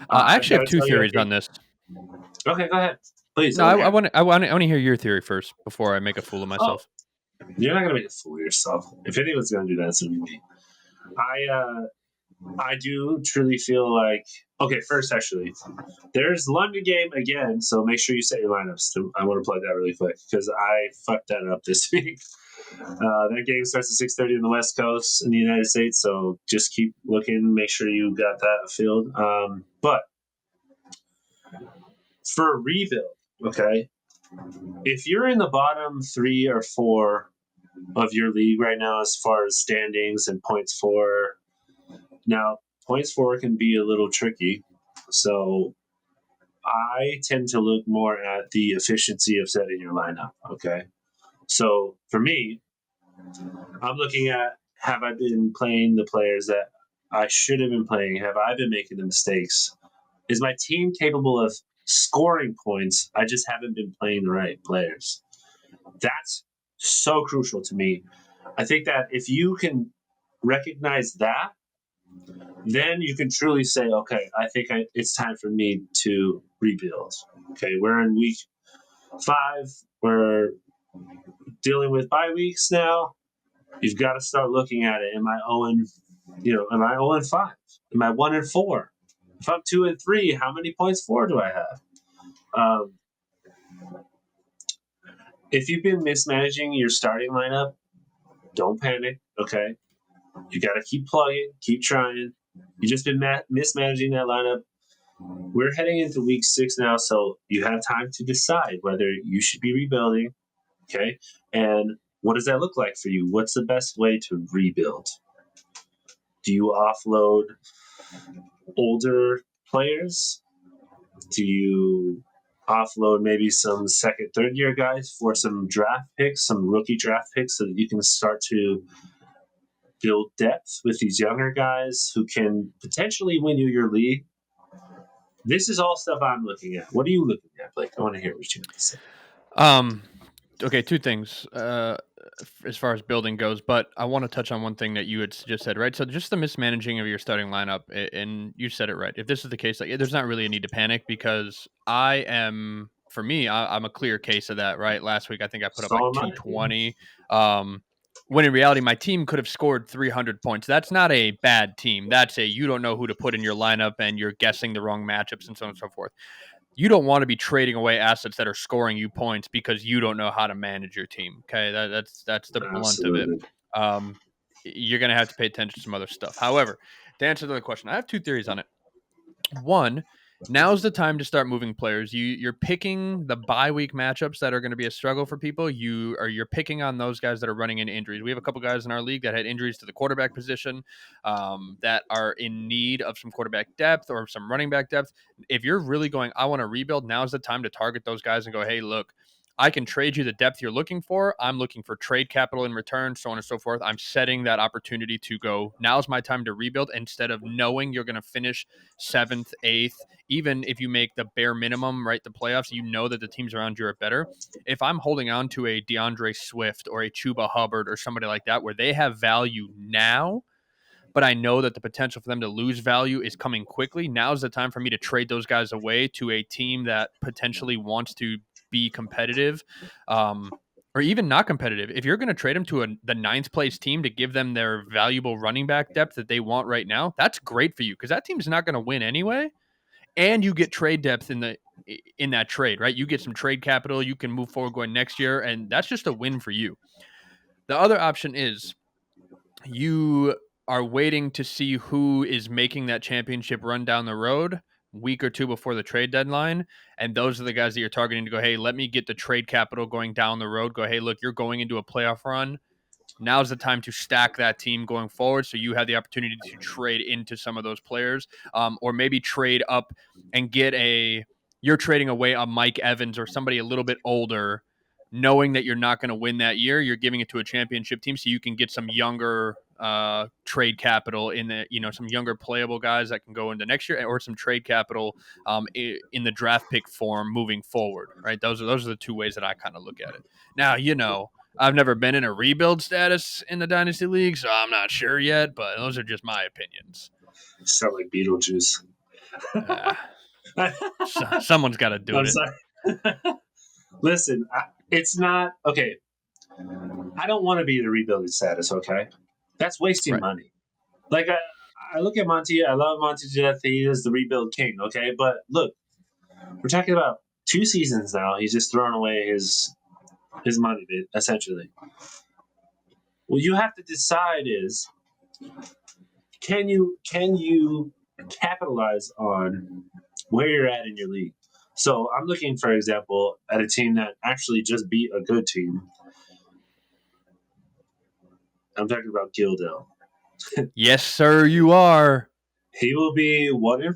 I actually have 2 theories on this. Okay, go ahead. Please. No, I want to hear your theory first before I make a fool of myself. You're not going to make a fool of yourself. If anyone's going to do that, it's going to be me. I do truly feel like, okay, first, actually, there's London game again, so make sure you set your lineups. I want to plug that really quick because I fucked that up this week. That game starts at 6:30 on the West Coast in the United States, so just keep looking. Make sure you got that filled. But for a rebuild, okay, if you're in the bottom 3 or 4 of your league right now as far as standings and points for, now points for can be a little tricky. So I tend to look more at the efficiency of setting your lineup. Okay. So for me, I'm looking at, have I been playing the players that I should have been playing? Have I been making the mistakes? Is my team capable of scoring points? I just haven't been playing the right players. That's so crucial to me. I think that if you can recognize that, then you can truly say, okay, it's time for me to rebuild. Okay, we're in week 5. We're dealing with bye weeks now. You've got to start looking at it. Am I 0-5? Am I 1-4? If I'm 2-3, how many points for do I have? Um, if you've been mismanaging your starting lineup, don't panic. Okay, you got to keep plugging, keep trying. You just been mismanaging that lineup. We're heading into week 6 now, so you have time to decide whether you should be rebuilding. Okay, and what does that look like for you? What's the best way to rebuild? Do you offload older players? Do you offload maybe some second, third year guys for some draft picks, some rookie draft picks, so that you can start to build depth with these younger guys who can potentially win you your league? This is all stuff I'm looking at. What are you looking at, Blake? I want to hear what you have to say. Um, okay, two things as far as building goes, but I want to touch on one thing that you had just said, right? So just the mismanaging of your starting lineup, and you said it right. If this is the case, like, there's not really a need to panic because for me, I'm a clear case of that, right? Last week, I think I put up like So am I. Yeah. 220. When in reality, my team could have scored 300 points. That's not a bad team. That's you don't know who to put in your lineup and you're guessing the wrong matchups and so on and so forth. You don't want to be trading away assets that are scoring you points because you don't know how to manage your team. Okay, that's the blunt of it. Absolutely. Um, you're gonna have to pay attention to some other stuff. However, to answer the question, I have two theories on it. One, now's the time to start moving players. You're picking the bye week matchups that are going to be a struggle for people. You're picking on those guys that are running into injuries. We have a couple guys in our league that had injuries to the quarterback position, that are in need of some quarterback depth or some running back depth. If you're really going, I want to rebuild, now's the time to target those guys and go, hey, look, I can trade you the depth you're looking for. I'm looking for trade capital in return, so on and so forth. I'm setting that opportunity to go, now's my time to rebuild instead of knowing you're going to finish 7th, 8th. Even if you make the bare minimum, right, the playoffs, you know that the teams around you are better. If I'm holding on to a DeAndre Swift or a Chuba Hubbard or somebody like that where they have value now, but I know that the potential for them to lose value is coming quickly. Now's the time for me to trade those guys away to a team that potentially wants to be competitive, or even not competitive. If you're going to trade them to the 9th place team to give them their valuable running back depth that they want right now, that's great for you because that team's not going to win anyway. And you get trade depth in that trade, right? You get some trade capital. You can move forward going next year, and that's just a win for you. The other option is you are waiting to see who is making that championship run down the road week or two before the trade deadline, and those are the guys that you're targeting to go, hey, let me get the trade capital going down the road. Go, hey, look, you're going into a playoff run. Now's the time to stack that team going forward, so you have the opportunity to trade into some of those players, or maybe trade up and get you're trading away a Mike Evans or somebody a little bit older, knowing that you're not going to win that year. You're giving it to a championship team so you can get some younger trade capital in some younger playable guys that can go into next year, or some trade capital in the draft pick form moving forward. Right? Those are the two ways that I kind of look at it. Now, I've never been in a rebuild status in the Dynasty League, so I'm not sure yet, but those are just my opinions. Sound like Beetlejuice. Uh, Someone's got to do I'm it. sorry. Listen, it's not okay. I don't want to be the rebuilding status. Okay, that's wasting Right. money. Like I look at Monty. I love Monty to death. He is the rebuild king. Okay, but look, we're talking about 2 seasons now. He's just throwing away his money, essentially. What you have to decide is, can you capitalize on where you're at in your league? So I'm looking, for example, at a team that actually just beat a good team. I'm talking about Gildale. Yes, sir, you are. He will be 1-4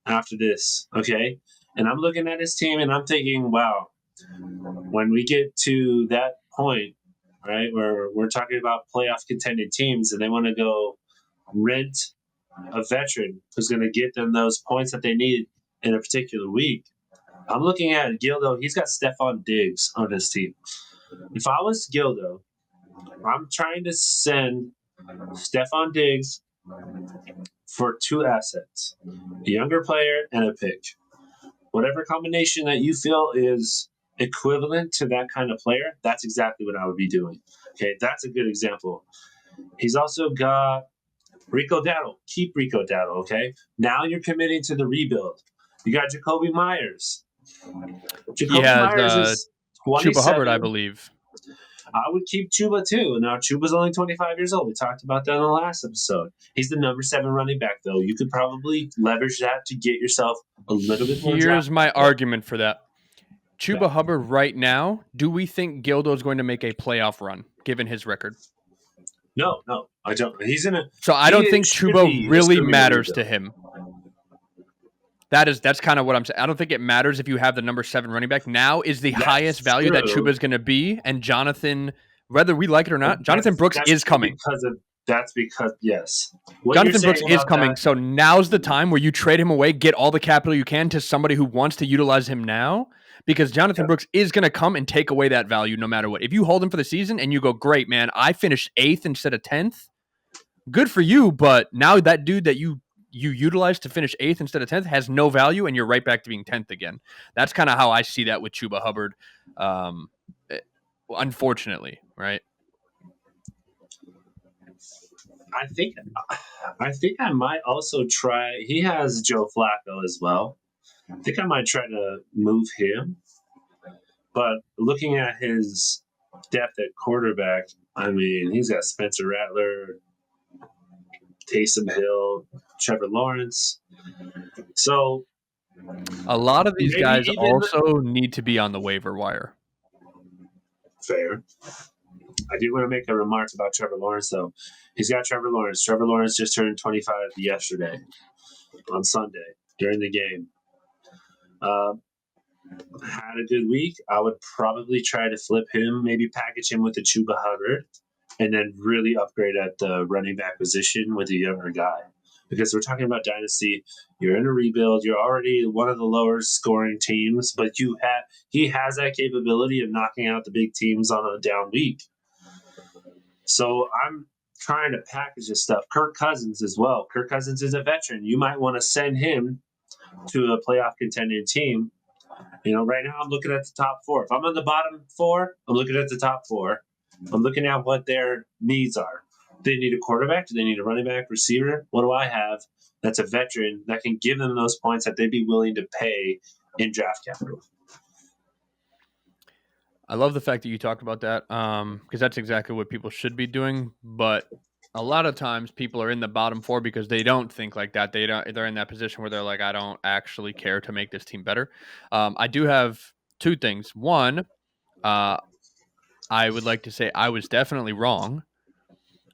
after this. Okay, and I'm looking at his team and I'm thinking, wow, when we get to that point, right, where we're talking about playoff contended teams and they want to go rent a veteran who's going to get them those points that they need in a particular week. I'm looking at Gildo. He's got Stephon Diggs on his team. If I was Gildo, I'm trying to send Stephon Diggs for 2 assets, a younger player and a pick. Whatever combination that you feel is equivalent to that kind of player, that's exactly what I would be doing. Okay, that's a good example. He's also got Rico Dowdle. Keep Rico Dowdle, okay? Now you're committing to the rebuild. You got Jacoby Myers. He Jacoby has Myers is Chuba Hubbard, I 27. believe. I would keep Chuba too. Now Chuba's only 25 years old. We talked about that in the last episode. He's the number 7 running back, though. You could probably leverage that to get yourself a little bit more Here's draft my capital. argument for that. Yeah. Chuba Hubbard right now, do we think Gildo is going to make a playoff run given his record? No, I don't. So I don't think Chuba really matters to him. That's kind of what I'm saying. I don't think it matters if you have the number 7 running back. Now is the highest value that Chuba is going to be, and Jonathan, whether we like it or not, Jonathan Brooks is coming. That's because yes, Jonathan Brooks is coming. So now's the time where you trade him away, get all the capital you can to somebody who wants to utilize him now, because Jonathan Brooks is going to come and take away that value no matter what. If you hold him for the season and you go, great, man, I finished 8th instead of 10th, good for you. But now that dude that you utilized to finish 8th instead of 10th has no value, and you're right back to being 10th again. That's kind of how I see that with Chuba Hubbard. Unfortunately, right? I think I might also try. He has Joe Flacco as well. I think I might try to move him. But looking at his depth at quarterback, I mean, he's got Spencer Rattler, Taysom Hill, Trevor Lawrence. So a lot of these guys even, also need to be on the waiver wire. Fair. I do want to make a remark about Trevor Lawrence, though. He's got Trevor Lawrence. Trevor Lawrence just turned 25 yesterday on Sunday during the game. Had a good week. I would probably try to flip him, maybe package him with the Chuba Hubbard, and then really upgrade at the running back position with a younger guy. Because we're talking about dynasty, you're in a rebuild, you're already one of the lower scoring teams, but he has that capability of knocking out the big teams on a down week. So I'm trying to package this stuff. Kirk Cousins as well. Kirk Cousins is a veteran. You might want to send him to a playoff contending team. Right now I'm looking at the top 4. If I'm on the bottom 4, I'm looking at the top 4. I'm looking at what their needs are. Do they need a quarterback? Do they need a running back, receiver? What do I have that's a veteran that can give them those points that they'd be willing to pay in draft capital? I love the fact that you talked about that because that's exactly what people should be doing. But a lot of times people are in the bottom 4 because they don't think like that. They're in that position where they're like, I don't actually care to make this team better. I do have 2 things. One, I would like to say I was definitely wrong.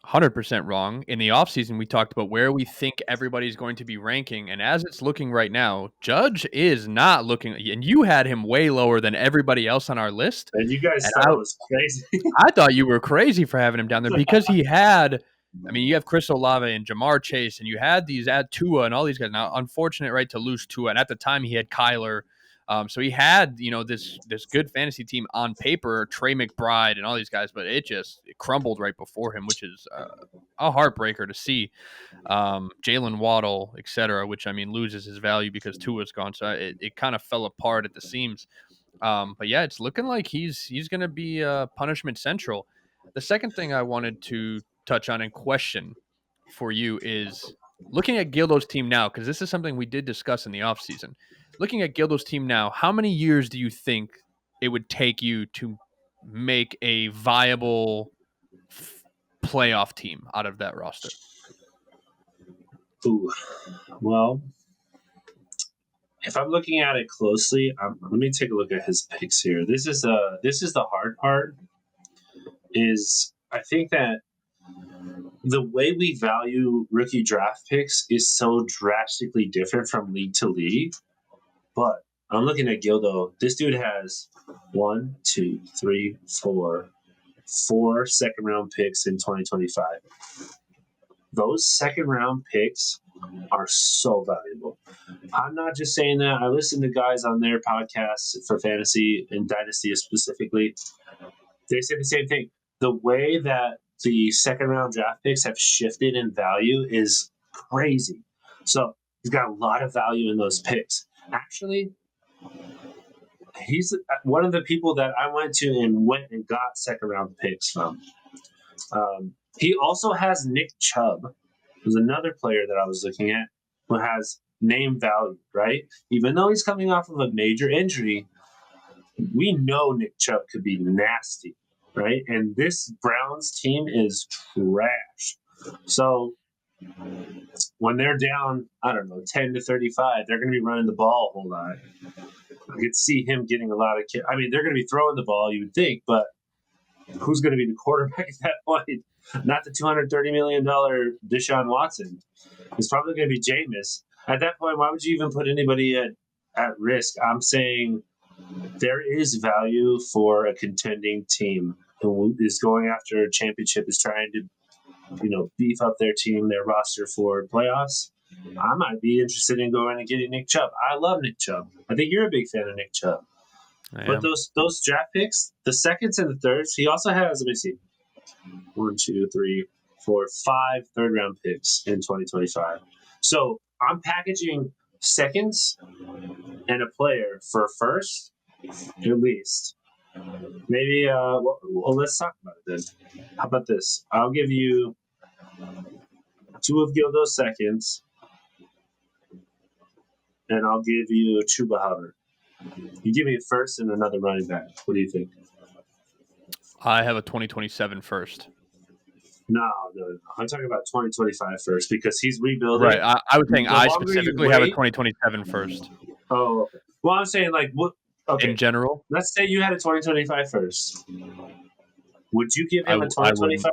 100% wrong. In the offseason, we talked about where we think everybody's going to be ranking. And as it's looking right now, Judge is not looking. And you had him way lower than everybody else on our list. And you guys thought it was crazy. I thought you were crazy for having him down there because he had. I mean, you have Chris Olave and Jamar Chase, and you had Tua and all these guys. Now, unfortunate, right, to lose Tua. And at the time, he had Kyler. So he had, this good fantasy team on paper, Trey McBride and all these guys, but it crumbled right before him, which is a heartbreaker to see. Jalen Waddle, et cetera, which, I mean, loses his value because Tua's gone. So it kind of fell apart at the seams. But yeah, it's looking like he's going to be punishment central. The second thing I wanted to touch on and question for you is looking at Gildo's team now, because this is something we did discuss in the offseason. Looking at Gildo's team now, how many years do you think it would take you to make a viable playoff team out of that roster? Ooh, well, if I'm looking at it closely, let me take a look at his picks here. This is the hard part. Is I think that the way we value rookie draft picks is so drastically different from league to league. But I'm looking at Gildo. This dude has 1, 2, 3, 4, 4 second-round picks in 2025. Those second-round picks are so valuable. I'm not just saying that. I listen to guys on their podcasts for fantasy and dynasty specifically. They say the same thing. The way that the second-round draft picks have shifted in value is crazy. So he's got a lot of value in those picks. Actually, he's one of the people that I went to and got second-round picks from. He also has Nick Chubb, who's another player that I was looking at, who has name value, right? Even though he's coming off of a major injury, we know Nick Chubb could be nasty, right? And this Browns team is trash. So when they're down, I don't know, 10 to 35, they're going to be running the ball a whole lot. I could see him getting a lot of. I mean, they're going to be throwing the ball, you would think, but who's going to be the quarterback at that point? Not the $230 million Deshaun Watson. It's probably going to be Jameis. At that point, why would you even put anybody at risk? I'm saying there is value for a contending team who is going after a championship, is trying to, beef up their team, their roster for playoffs. I might be interested in going and getting Nick Chubb. I love Nick Chubb. I think you're a big fan of Nick Chubb. But those draft picks, the seconds and the thirds, he also has, let me see, 1, 2, 3, 4, 5 third-round picks in 2025. So I'm packaging seconds and a player for first, at least. Maybe, well, let's talk about it then. How about this? I'll give you 2 of those seconds, and I'll give you Chuba Hubbard. You give me a first and another running back. What do you think? I have a 2027 first. No. I'm talking about 2025 first because he's rebuilding. Right. I was saying I specifically have a 2027 first. Oh, okay. Well, I'm saying what? Okay. In general, let's say you had a 2025 first. Would you give him a 2025?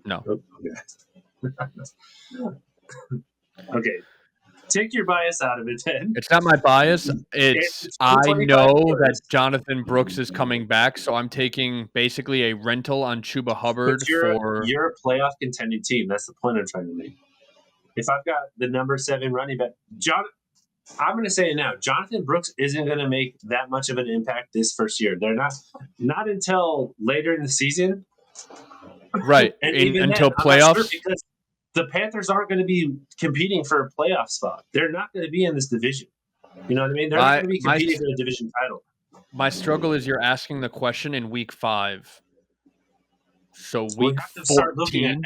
No. Okay. Take your bias out of it then. It's not my bias. It's I know that Jonathan Brooks is coming back, so I'm taking basically a rental on Chuba Hubbard you're a playoff contending team. That's the point I'm trying to make. If I've got the number 7 running back, I'm going to say it now. Jonathan Brooks isn't going to make that much of an impact this first year. They're not until later in the season. Right. Until playoffs. Because the Panthers aren't going to be competing for a playoff spot. They're not going to be in this division. You know what I mean? They're not going to be competing for a division title. My struggle is you're asking the question in week 5. So week 14, start looking ahead,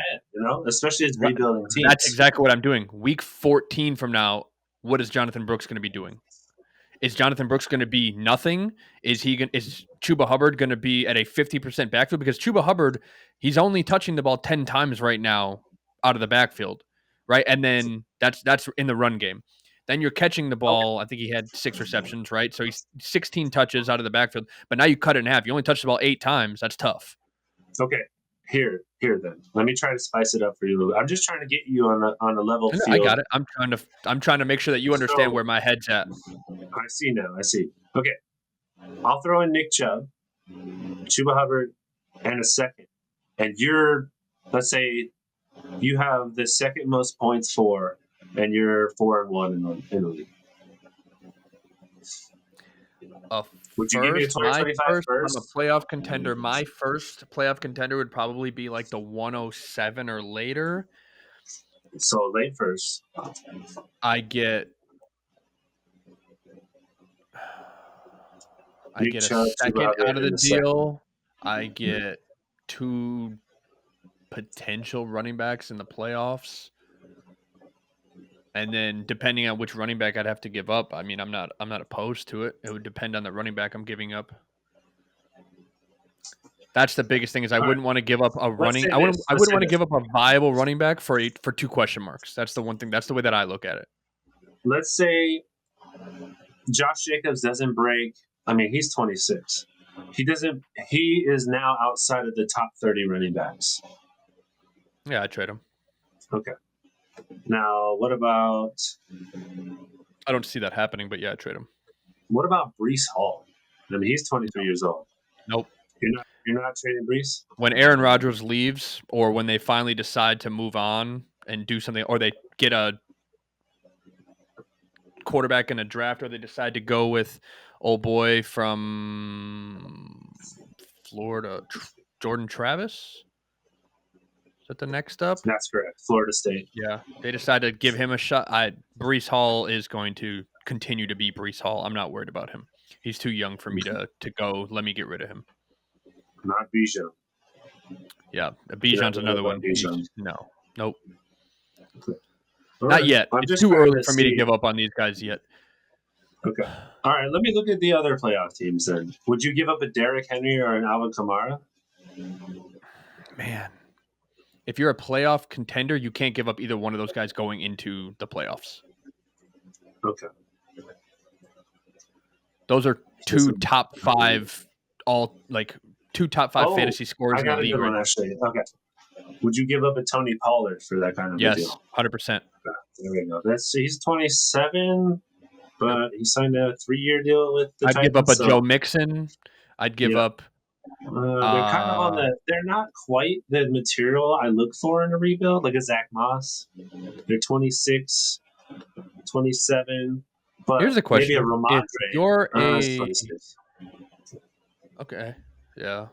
especially as rebuilding teams. That's exactly what I'm doing. Week 14 from now, what is Jonathan Brooks going to be doing? Is Jonathan Brooks going to be nothing? Is Chuba Hubbard going to be at a 50% backfield? Because Chuba Hubbard, he's only touching the ball 10 times right now out of the backfield, right? And then that's in the run game. Then you're catching the ball. Okay. I think he had 6 receptions, right? So he's 16 touches out of the backfield. But now you cut it in half. You only touched the ball 8 times. That's tough. Okay. Here then. Let me try to spice it up for you a little bit. I'm just trying to get you on a level field. I got it. I'm trying to make sure that you understand where my head's at. I see now. Okay. I'll throw in Nick Chubb, Chuba Hubbard, and a second. And let's say you have the second most points for, and you're 4-1 in the league. Would you give me a 2025 first? I'm a playoff contender. My first playoff contender would probably be like the 107 or later. So late first. I get a second out of the deal. I get 2 potential running backs in the playoffs. And then depending on which running back I'd have to give up, I mean, I'm not opposed to it. It would depend on the running back I'm giving up. That's the biggest thing is I wouldn't want to give up a running. I wouldn't want to give up a viable running back for 2 question marks. That's the one thing. That's the way that I look at it. Let's say Josh Jacobs doesn't break. I mean, he's 26. He is now outside of the top 30 running backs. Yeah, I'd trade him. Okay. Now, what about... I don't see that happening, but yeah, I'd trade him. What about Breece Hall? I mean, he's 23 years old. Nope. You're not trading Brees. When Aaron Rodgers leaves, or when they finally decide to move on and do something, or they get a quarterback in a draft, or they decide to go with old boy from Florida, Jordan Travis. Is that the next up? That's correct. Florida State. Yeah, they decide to give him a shot. Brees Hall is going to continue to be Brees Hall. I'm not worried about him. He's too young for me to go. Let me get rid of him. Not Bijan. Yeah, You're not Bijan's gonna know another about one. Bijan. Nope, All not right. yet. I'm It's just too trying early to for me to see. give up on these guys yet. Okay. All right. Let me look at the other playoff teams then. Would you give up a Derrick Henry or an Alvin Kamara? Man, if you're a playoff contender, you can't give up either one of those guys going into the playoffs. Okay. Those are This two one. top five, two top five Oh, fantasy scorers I in the got a league good right one now. actually. Okay. Would you give up a Tony Pollard for that kind of a Yes, deal? 100%. There we go. He's 27, Yep. but he signed a 3-year deal with the I'd give up Titans. a Joe So Mixon. I'd give yeah, up. they're kind of on the. They're not quite the material I look for in a rebuild, like a Zach Moss. They're 26, 27, Here's but a maybe a question: If Ramondre. you're It's a 26. okay, yeah,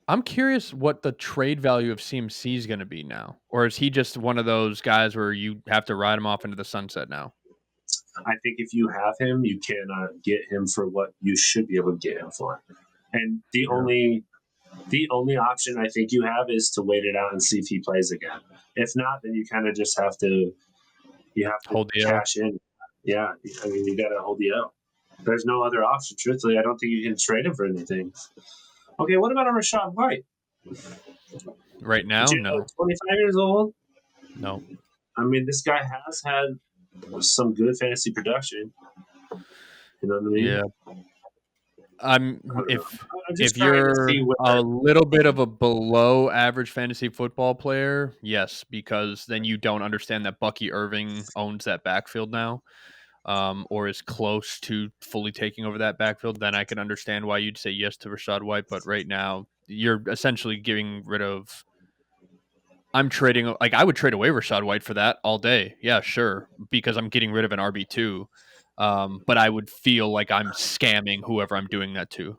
I'm curious what the trade value of CMC is going to be now, or is he just one of those guys where you have to ride him off into the sunset now? I think if you have him, you cannot get him for what you should be able to get him for. And Yeah. the only option I think you have is to wait it out and see if he plays again. If not, then you kind of just have to Hold the L. cash in. Yeah, I mean you got to hold the L. There's no other option. Truthfully, I don't think you can trade him for anything. Okay, what about a Rashad White? Right now, no, 25 years old. no. I mean, this guy has had some good fantasy production. You know what I mean? Yeah, I don't know. if I'm just if trying to see you're where. a little bit of a below average fantasy football player, yes, because then you don't understand that Bucky Irving owns that backfield now, or is close to fully taking over that backfield. Then I can understand why you'd say yes to Rashad White. But right now, you're essentially getting rid of. I'm trading like I would trade away Rashad White for that all day. Yeah, sure, because I'm getting rid of an RB2. But I would feel like I'm scamming whoever I'm doing that to.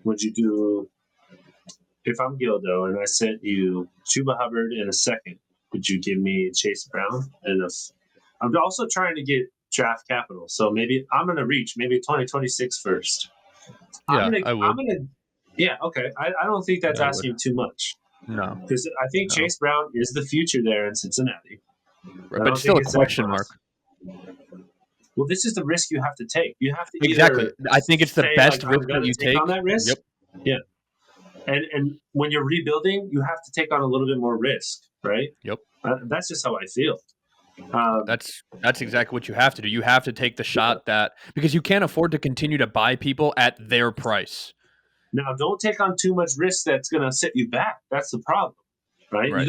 Would you do if I'm Gildo and I sent you Chuba Hubbard in a second? Would you give me Chase Brown? And if I'm also trying to get draft capital, so maybe I'm gonna reach maybe 2026 first. I'm Yeah, gonna I I'm would. gonna yeah, okay. I don't think that's Yeah, I would. asking too much No, because I think no. Chase Brown is the future there in Cincinnati. Right, I but don't it's think still a it's Zach question mark. Moss. Well, this is the risk you have to take. You have to Exactly. either I think it's the say like best I'm risk that gonna you take on take. that risk. Yep. Yeah. And when you're rebuilding, you have to take on a little bit more risk, right? Yep. That's just how I feel. Um, That's exactly what you have to do. You have to take the shot that because you can't afford to continue to buy people at their price. Now, don't take on too much risk that's going to set you back. That's the problem, right? Right.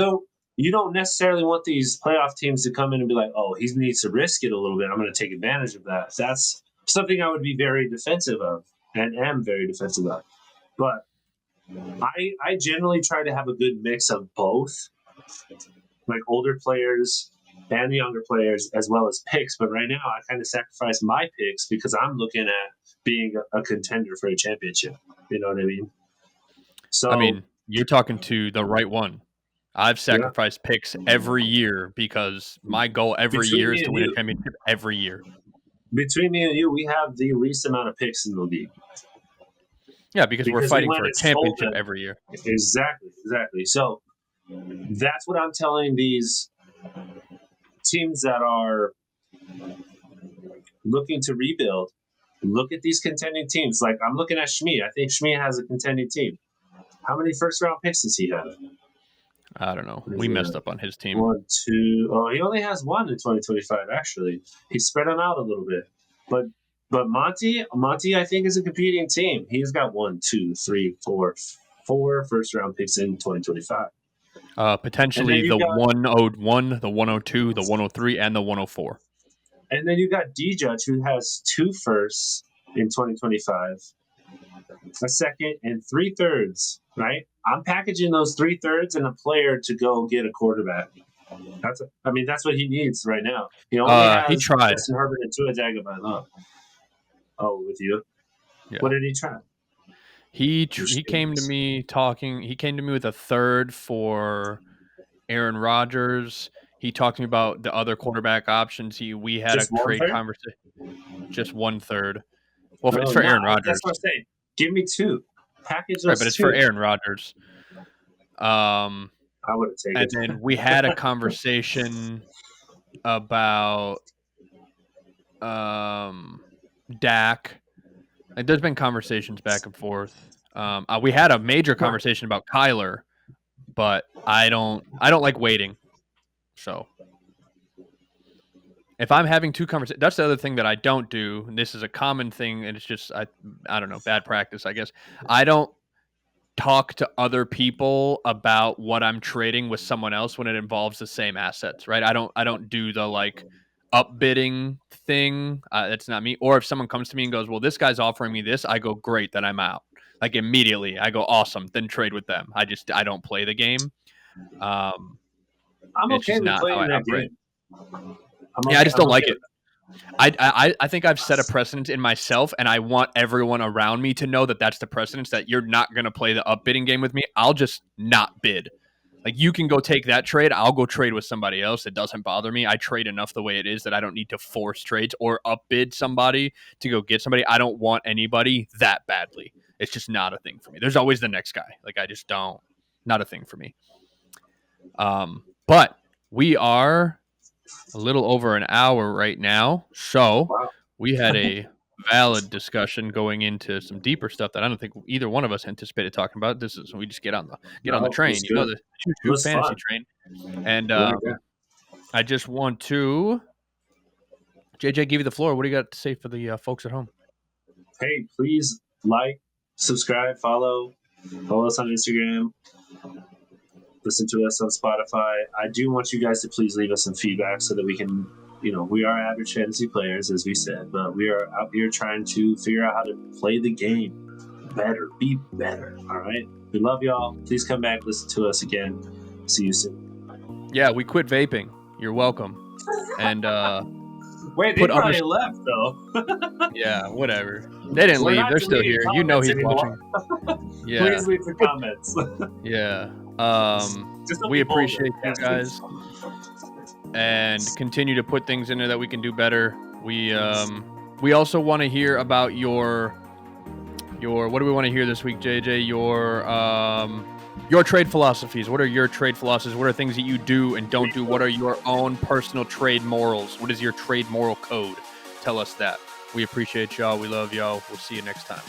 You don't necessarily want these playoff teams to come in and be like, oh, he needs to risk it a little bit. I'm going to take advantage of that. That's something I would be very defensive of and am very defensive of. But I generally try to have a good mix of both, like older players and younger players, as well as picks. But right now, I kind of sacrifice my picks because I'm looking at being a contender for a championship. You know what I mean? I So, mean, you're talking to the right one. I've yeah, sacrificed picks every year because my goal every between year is me to and win a you, championship every year. we have the least amount of picks in the league Yeah, because we're because we fighting went for a and stole championship them. every year. Exactly. So that's what I'm telling these teams that are looking to rebuild. Look at these contending teams. Like I'm looking at Shmi. I think Shmi has a contending team. How many first round picks does he have? I don't know. What is We it? messed up on his team. One, two. Oh, he only has one in 2025. Actually, he spread them out a little bit. But Monty, I think is a competing team. He's got one, two, three, four first round picks in 2025. And then Potentially you the got 101, the 102, the 103, and the 104. and then you got D Judge who has two firsts in 2025, a second, and 3/3. Right? I'm packaging those 3/3 and a player to go get a quarterback. That's what he needs right now. He only He has tried. Justin Herbert and Tua Tagovailoa. Oh, with you? Yeah. What did he try? He came to me talking. He came to me with a third for Aaron Rodgers. He talked to me about the other quarterback options. We had a Just one trade third? conversation. Just 1/3. Well, it's No, for no. Aaron Rodgers, That's what I'm saying. Give me two. Package right? But those it's for two. Aaron Rodgers. I would have And taken. then we had a conversation about Dak. Like, there's been conversations back and forth. We had a major Right. conversation about Kyler, but I don't like waiting. So if I'm having two conversations, that's the other thing that I don't do. And this is a common thing, and it's just I don't know, bad practice, I guess. I don't talk to other people about what I'm trading with someone else when it involves the same assets, right? I don't do the like upbidding thing. That's not me. Or if someone comes to me and goes, "Well, this guy's offering me this," I go, "Great, then I'm out." Like immediately, I go, "Awesome," then trade with them. I don't play the game. I'm It's okay just with not how I playing that operate. game. I'm Yeah, I okay. just I'm don't okay like it. with that. I think I've set a precedent in myself, and I want everyone around me to know that that's the precedence, that you're not going to play the upbidding game with me. I'll just not bid. Like, you can go take that trade. I'll go trade with somebody else. It doesn't bother me. I trade enough the way it is that I don't need to force trades or upbid somebody to go get somebody. I don't want anybody that badly. It's just not a thing for me. There's always the next guy. Like, I just don't. Not a thing for me. But we are a little over an hour right now. So Wow. we had a valid discussion going into some deeper stuff that I don't think either one of us anticipated talking about. This is we just get on the No, train, it's good. the choo It choo was fantasy fun. train. And I like that. I just want to JJ give you the floor. What do you got to say for the folks at home? Hey, please like, subscribe, follow us on Instagram, listen to us on Spotify. I do want you guys to please leave us some feedback so that we can, we are average fantasy players, as we said, but we are out here trying to figure out how to play the game better, be better. All right. We love y'all. Please come back, listen to us again. See you soon. Yeah, we quit vaping. You're welcome. And wait, they put probably others. left though. Yeah, whatever. They didn't We're leave. not They're still deleting here. You know comments he's anymore. watching. Yeah. Please leave the comments. Yeah. Just don't We be vulgar. appreciate you Yes, guys, and continue to put things in there that we can do better. We also want to hear about your what do we want to hear this week, JJ? Your trade philosophies. What are your trade philosophies? What are things that you do and don't do? What are your own personal trade morals? What is your trade moral code? Tell us that. We appreciate y'all. We love y'all. We'll see you next time.